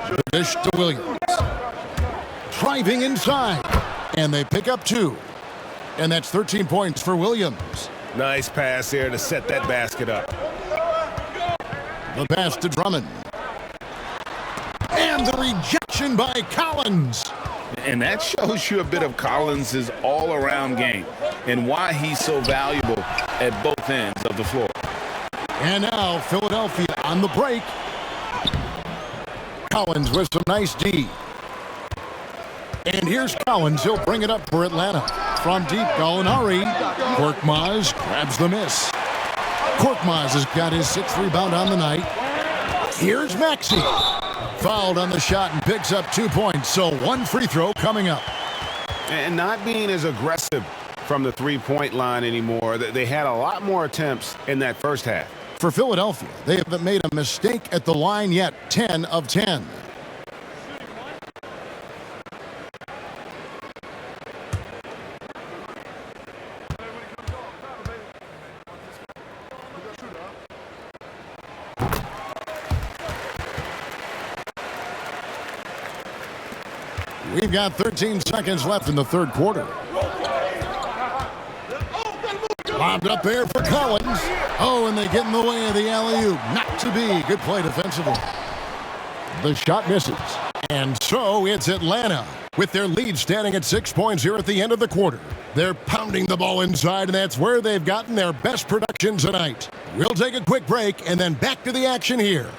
The dish to Williams. Driving inside. And they pick up 2. And that's 13 points for Williams. Nice pass there to set that basket up. The pass to Drummond. And the rejection by Collins. And that shows you a bit of Collins' all-around game and why he's so valuable at both ends of the floor. And now Philadelphia on the break. Collins with some nice D. And here's Collins. He'll bring it up for Atlanta. From deep, Gallinari. Korkmaz grabs the miss. Korkmaz has got his 6th rebound on the night. Here's Maxey. Fouled on the shot and picks up 2 points, so one free throw coming up. And not being as aggressive from the three-point line anymore. They had a lot more attempts in that first half. For Philadelphia, they haven't made a mistake at the line yet, 10 of 10. We've got 13 seconds left in the third quarter. Lobbed up there for Collins. Oh, and they get in the way of the alley-oop. Not to be. Good play defensively. The shot misses. And so it's Atlanta with their lead standing at 6 points here at the end of the quarter. They're pounding the ball inside, and that's where they've gotten their best production tonight. We'll take a quick break and then back to the action here.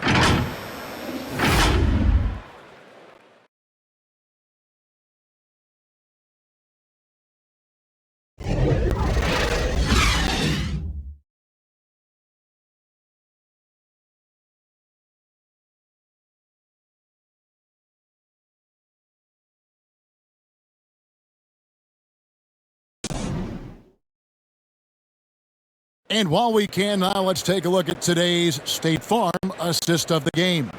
And while we can now, let's take a look at today's State Farm assist of the game.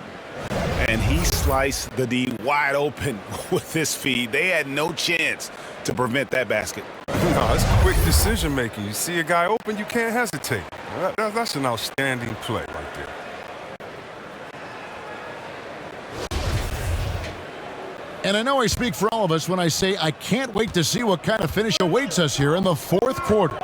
And he sliced the D wide open with his feed. They had no chance to prevent that basket. No, it's quick decision making. You see a guy open, you can't hesitate. That's an outstanding play right there. And I know I speak for all of us when I say I can't wait to see what kind of finish awaits us here in the fourth quarter.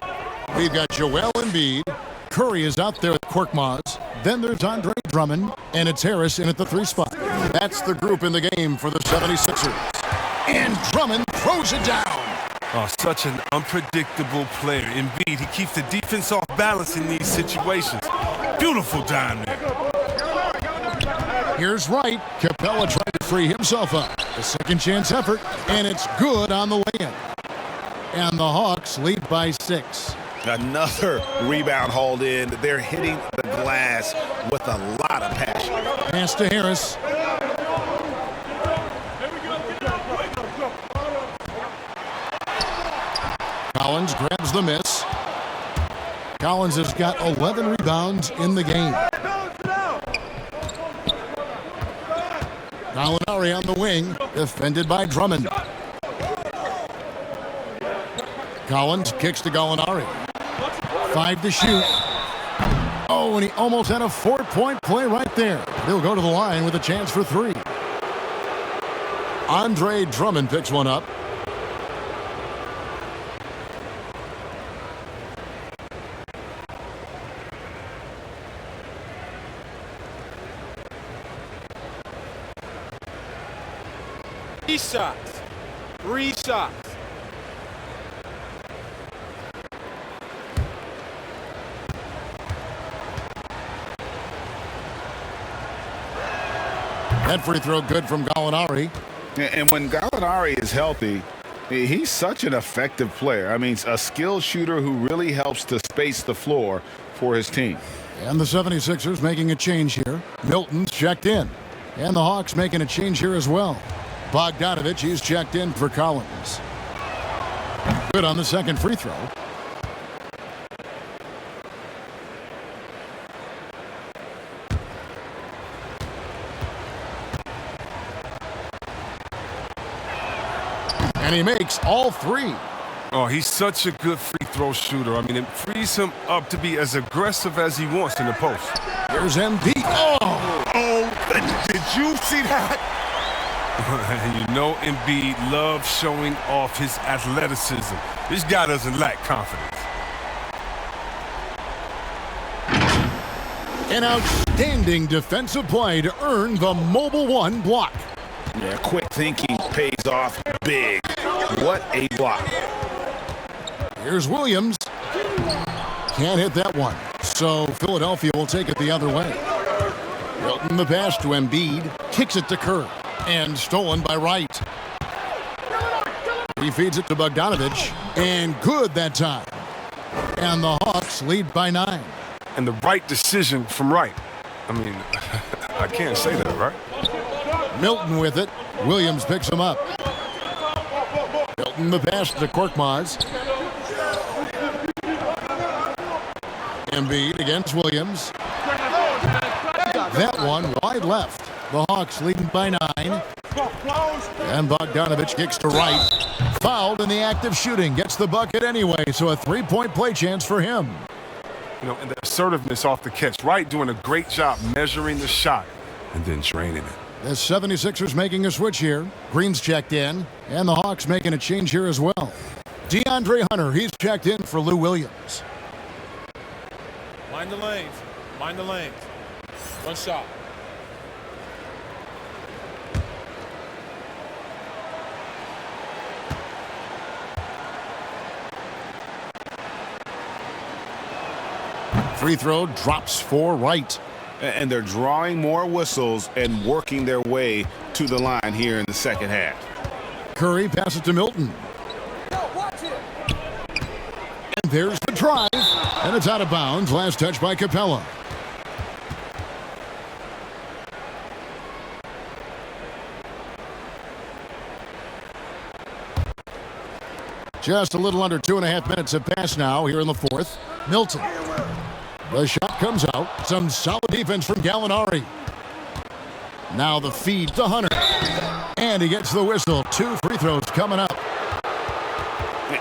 We've got Joel Embiid. Curry is out there with Korkmaz. Then there's Andre Drummond, and it's Harris in at the 3 spot. That's the group in the game for the 76ers. And Drummond throws it down. Oh, such an unpredictable player. Embiid, he keeps the defense off balance in these situations. Beautiful dime there. Here's Wright. Capella trying to free himself up. The second chance effort, and it's good on the way-in. And the Hawks lead by 6. Another rebound hauled in. They're hitting the glass with a lot of passion. Pass to Harris. Collins grabs the miss. Collins has got 11 rebounds in the game. Gallinari on the wing, defended by Drummond. Collins kicks to Gallinari. 5 to shoot. Oh, and he almost had a 4-point play right there. He'll go to the line with a chance for 3. Andre Drummond picks one up. Shots. 3 shots. That free throw good from Gallinari. And when Gallinari is healthy, he's such an effective player. I mean, a skilled shooter who really helps to space the floor for his team. And the 76ers making a change here. Milton's checked in. And the Hawks making a change here as well. Bogdanovich, he's checked in for Collins. Good on the second free throw. And he makes all 3. Oh, he's such a good free throw shooter. I mean, it frees him up to be as aggressive as he wants in the post. Here's Embiid. Oh, did you see that? You know Embiid loves showing off his athleticism. This guy doesn't lack confidence. An outstanding defensive play to earn the Mobile 1 block. Yeah, quick thinking pays off big. What a block. Here's Williams. Can't hit that one. So Philadelphia will take it the other way. Milton the pass to Embiid. Kicks it to Kerr. And stolen by Wright. He feeds it to Bogdanovich. And good that time. And the Hawks lead by 9. And the right decision from Wright. I mean, a can't say that, right? Milton with it. Williams picks him up. Milton the pass to Korkmaz. Embiid against Williams. That one wide left. The Hawks leading by 9. And Bogdanovich kicks to right. Fouled in the act of shooting. Gets the bucket anyway, so a 3-point play chance for him. You know, and the assertiveness off the catch. Wright doing a great job measuring the shot and then draining it. The 76ers making a switch here. Green's checked in, and the Hawks making a change here as well. DeAndre Hunter, he's checked in for Lou Williams. Mind the lanes. Mind the lanes. One shot. Free throw drops for Wright. And they're drawing more whistles and working their way to the line here in the second half. Curry passes to Milton. And there's the drive. And it's out of bounds. Last touch by Capella. Just a little under 2.5 minutes have passed now here in the fourth. Milton. The shot comes out. Some solid defense from Gallinari. Now the feed to Hunter. And he gets the whistle. 2 free throws coming up.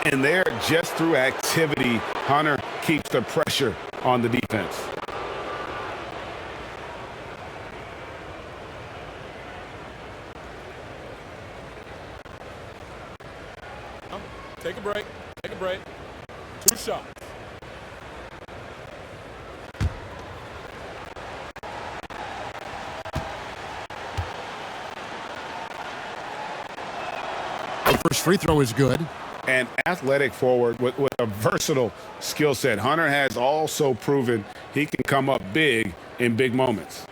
And there, just through activity, Hunter keeps the pressure on the defense. Take a break. Take a break. 2 shots. The first free throw is good. An athletic forward with a versatile skill set. Hunter has also proven he can come up big in big moments.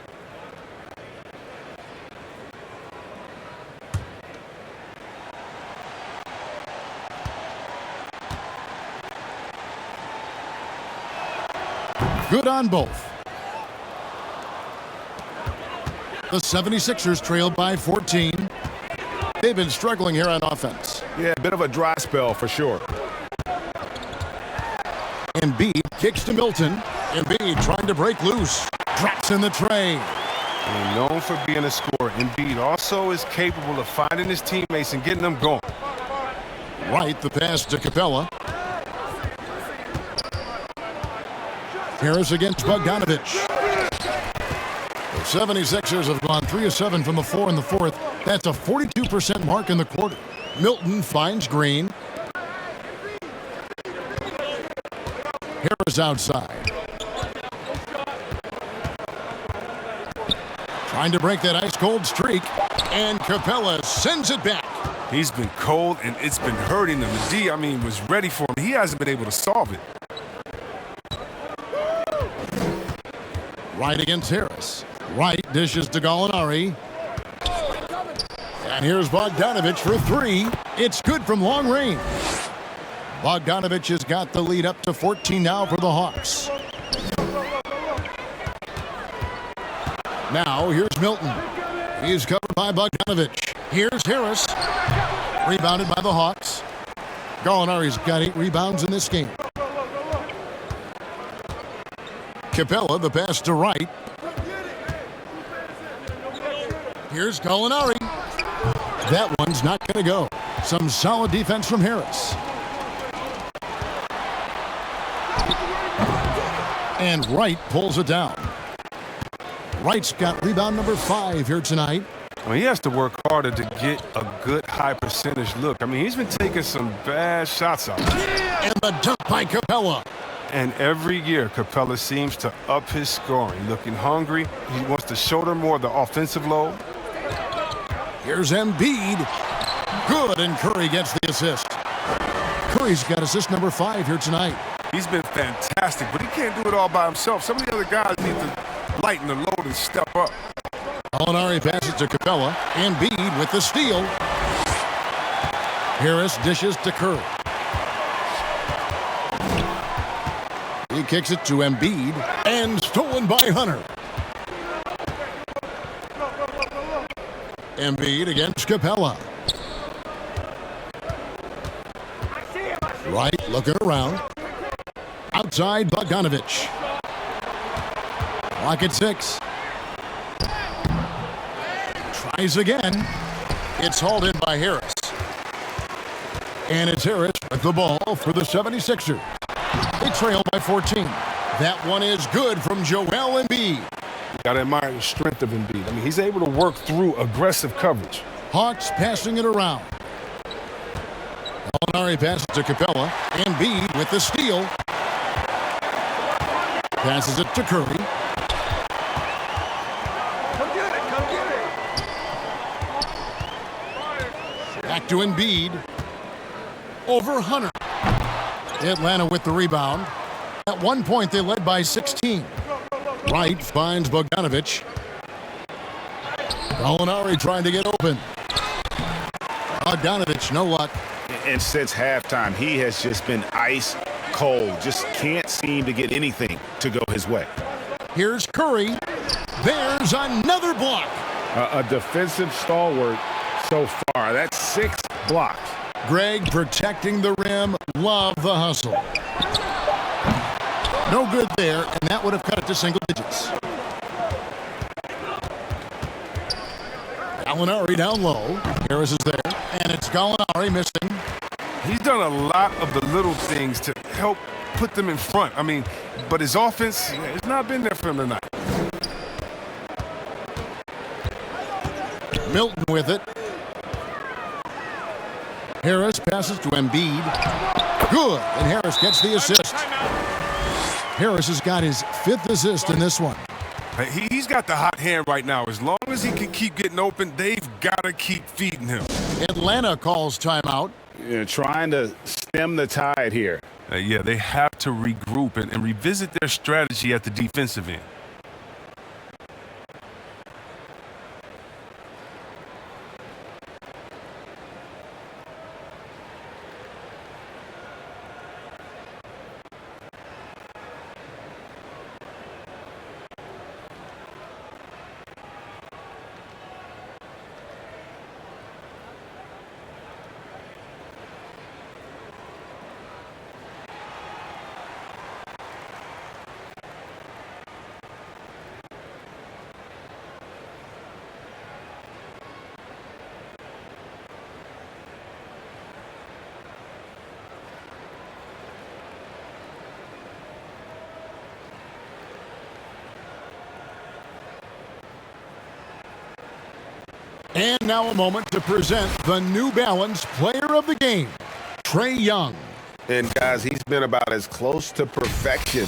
Good on both. The 76ers trailed by 14. They've been struggling here on offense. Yeah, a bit of a dry spell for sure. Embiid kicks to Milton. Embiid trying to break loose. Drops in the tray. And known for being a scorer, Embiid also is capable of finding his teammates and getting them going. Right, the pass to Capella. Harris against Bogdanovich. The 76ers have gone 3 of 7 from the floor in the fourth. That's a 42% mark in the quarter. Milton finds Green. Harris outside. Trying to break that ice-cold streak. And Capella sends it back. He's been cold, and it's been hurting him. The D, was ready for him. He hasn't been able to solve it. Right against Harris. Right dishes to Gallinari. And here's Bogdanovich for 3. It's good from long range. Bogdanovich has got the lead up to 14 now for the Hawks. Now here's Milton. He's covered by Bogdanovich. Here's Harris. Rebounded by the Hawks. Gallinari's got 8 rebounds in this game. Capella, the pass to Wright. Here's Gallinari. That one's not going to go. Some solid defense from Harris. And Wright pulls it down. Wright's got rebound number 5 here tonight. He has to work harder to get a good high percentage look. He's been taking some bad shots out. And the dunk by Capella. And every year, Capella seems to up his scoring. Looking hungry. He wants to shoulder more of the offensive load. Here's Embiid. Good, and Curry gets the assist. Curry's got assist number 5 here tonight. He's been fantastic, but he can't do it all by himself. Some of the other guys need to lighten the load and step up. Gallinari passes to Capella. Embiid with the steal. Harris dishes to Curry. He kicks it to Embiid, and stolen by Hunter. Embiid against Capella. Right, looking around. Outside, Bogdanovich. Clock at 6. Tries again. It's hauled in by Harris. And it's Harris with the ball for the 76ers. They trail by 14. That one is good from Joel Embiid. You got to admire the strength of Embiid. I mean, he's able to work through aggressive coverage. Hawks passing it around. Gallinari passes to Capella. Embiid with the steal. Passes it to Curry. Back to Embiid. Over Hunter. Atlanta with the rebound. At one point, they led by 16. Wright finds Bogdanovich. Gallinari trying to get open. Bogdanovich, no luck. And since halftime, he has just been ice cold. Just can't seem to get anything to go his way. Here's Curry. There's another block. A defensive stalwart so far. That's 6 blocks. Greg protecting the rim. Love the hustle. No good there, and that would have cut it to single digits. Gallinari down low. Harris is there, and it's Gallinari missing. He's done a lot of the little things to help put them in front. I mean, but his offense has not been there for him tonight. Milton with it. Harris passes to Embiid. Good, and Harris gets the assist. Harris has got his 5th assist in this one. He's got the hot hand right now. As long as he can keep getting open, they've got to keep feeding him. Atlanta calls timeout. Trying to stem the tide here. Yeah, they have to regroup and revisit their strategy at the defensive end. And now a moment to present the New Balance Player of the Game, Trae Young. And guys, he's been about as close to perfection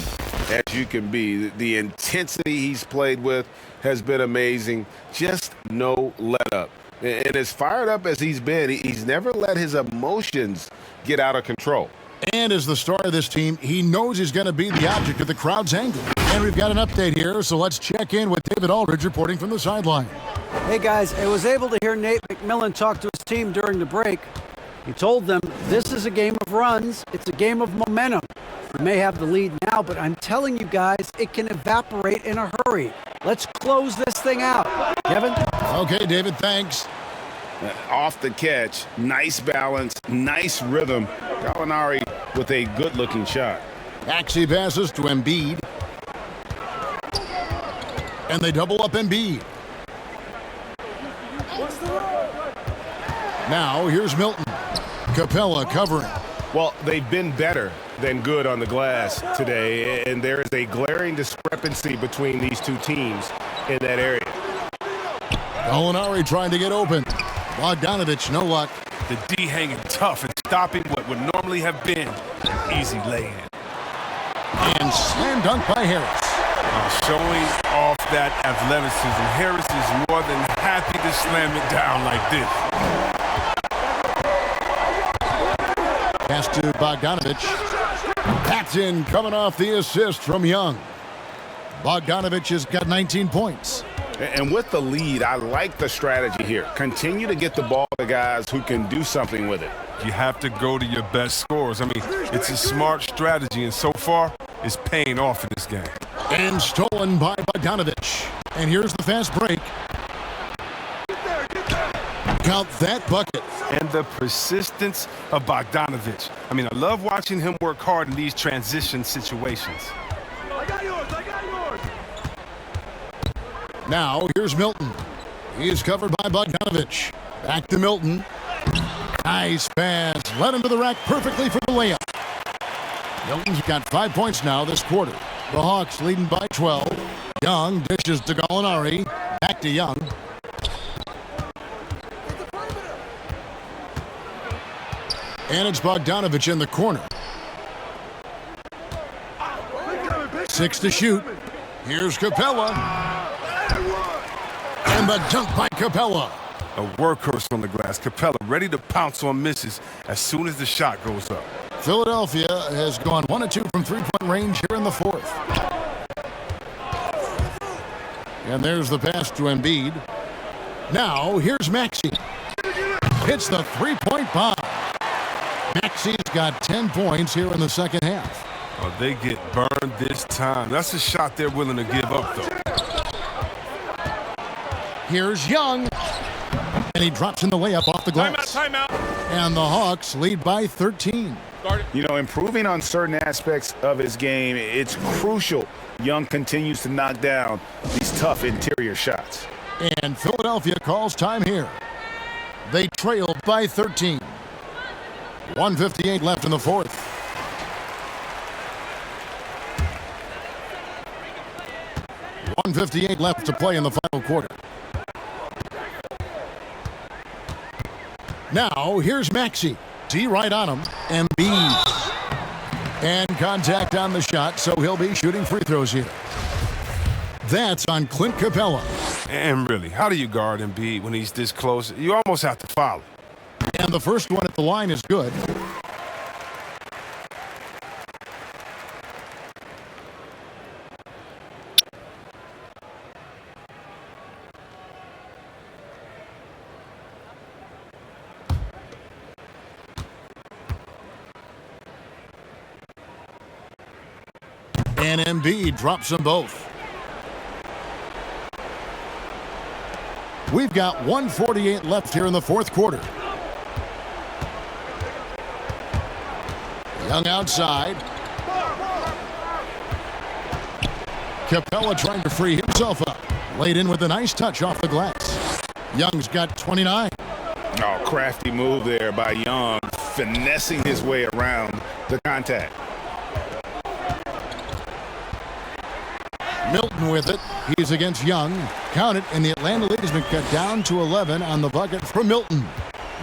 as you can be. The intensity he's played with has been amazing. Just no let up. And as fired up as he's been, he's never let his emotions get out of control. And as the star of this team, he knows he's going to be the object of the crowd's anger. And we've got an update here, so let's check in with David Aldridge reporting from the sideline. Hey guys, I was able to hear Nate McMillan talk to his team during the break. He told them this is a game of runs. It's a game of momentum. We may have the lead now, but I'm telling you guys, it can evaporate in a hurry. Let's close this thing out. Kevin? Okay, David, thanks. Off the catch, nice balance, nice rhythm. Gallinari with a good-looking shot. Maxey passes to Embiid. And they double up Embiid. Now, here's Milton. Capella covering. Well, they've been better than good on the glass today, and there is a glaring discrepancy between these two teams in that area. Gallinari trying to get open. Bogdanovich, no luck. The D hanging tough and stopping what would normally have been an easy lay-in. And slam dunk by Harris. Showing off that athleticism. Harris is more than happy to slam it down like this. Pass to Bogdanovich. That's in, coming off the assist from Young. Bogdanovich has got 19 points. And with the lead, I like the strategy here. Continue to get the ball to guys who can do something with it. You have to go to your best scorers. I mean, it's a smart strategy, and so far, it's paying off in this game. And stolen by Bogdanovich. And here's the fast break. out that bucket. And the persistence of Bogdanovic. I mean, I love watching him work hard in these transition situations. I got yours. I got yours. Now, here's Milton. He is covered by Bogdanovic. Back to Milton. Nice pass. Led him to the rack perfectly for the layup. Milton's got 5 points now this quarter. The Hawks leading by 12. Young dishes to Gallinari. Back to Young. And it's Bogdanovic in the corner. 6 to shoot. Here's Capella. And the dunk by Capella. A workhorse on the glass. Capella ready to pounce on misses as soon as the shot goes up. Philadelphia has gone 1 of 2 from three-point range here in the fourth. And there's the pass to Embiid. Now, here's Maxey. Hits the three-point bomb. Maxey's got 10 points here in the second half. Oh, they get burned this time. That's a shot they're willing to give up, though. Here's Young. And he drops in the layup off the glass. Timeout. And the Hawks lead by 13. You know, improving on certain aspects of his game, it's crucial Young continues to knock down these tough interior shots. And Philadelphia calls time here. They trail by 13. 1:58 left in the fourth. .158 left to play in the final quarter. Now, here's Maxey. D right on him. Embiid. And contact on the shot, so he'll be shooting free throws here. That's on Clint Capella. And really, how do you guard Embiid when he's this close? You almost have to foul. And the first one at the line is good. And Embiid drops them both. We've got 1:48 left here in the fourth quarter. Young outside. Capella trying to free himself up. Laid in with a nice touch off the glass. Young's got 29. Oh, crafty move there by Young, finessing his way around the contact. Milton with it. He's against Young. Count it, and the Atlanta lead has been cut down to 11 on the bucket for Milton.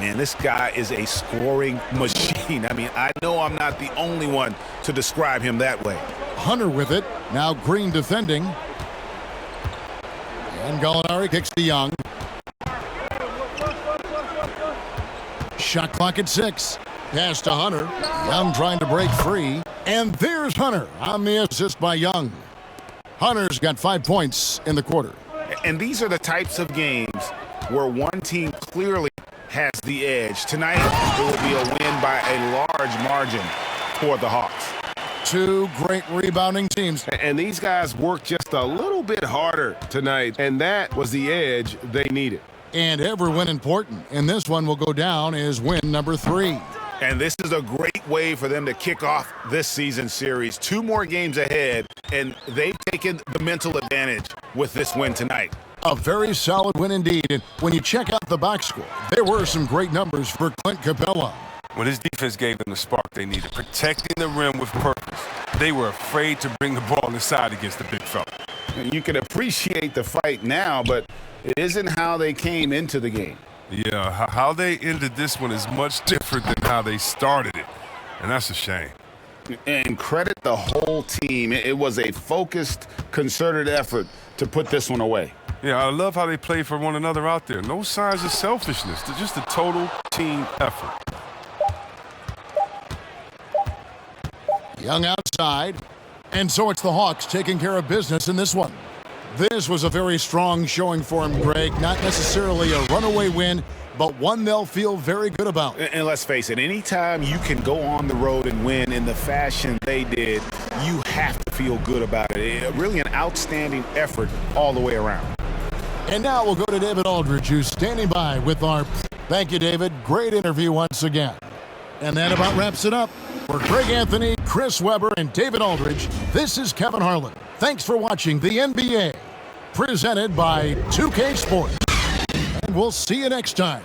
Man, this guy is a scoring machine. I mean, I know I'm not the only one to describe him that way. Hunter with it. Now Green defending. And Gallinari kicks to Young. Shot clock at 6. Pass to Hunter. Young trying to break free. And there's Hunter on the assist by Young. Hunter's got 5 points in the quarter. And these are the types of games where one team clearly has the edge. Tonight, it will be a win by a large margin for the Hawks. Two great rebounding teams. And these guys worked just a little bit harder tonight, and that was the edge they needed. And every win important. And this one will go down as win number 3. And this is a great way for them to kick off this season series. 2 more games ahead, and they've taken the mental advantage with this win tonight. A very solid win indeed. And when you check out the box score, there were some great numbers for Clint Capella. When his defense gave them the spark they needed, protecting the rim with purpose. They were afraid to bring the ball inside against the big fella. You can appreciate the fight now, but it isn't how they came into the game. Yeah, how they ended this one is much different than how they started it, and that's a shame. And credit the whole team. It was a focused, concerted effort to put this one away. Yeah, I love how they play for one another out there. No signs of selfishness. They're just a total team effort. Young outside. And so it's the Hawks taking care of business in this one. This was a very strong showing for him, Greg. Not necessarily a runaway win, but one they'll feel very good about. And let's face it, anytime you can go on the road and win in the fashion they did, you have to feel good about it. Really an outstanding effort all the way around. And now we'll go to David Aldridge, who's standing by with our Thank you, David. Great interview once again. And that about wraps it up. For Greg Anthony, Chris Webber, and David Aldridge, this is Kevin Harlan. Thanks for watching the NBA, presented by 2K Sports. And we'll see you next time.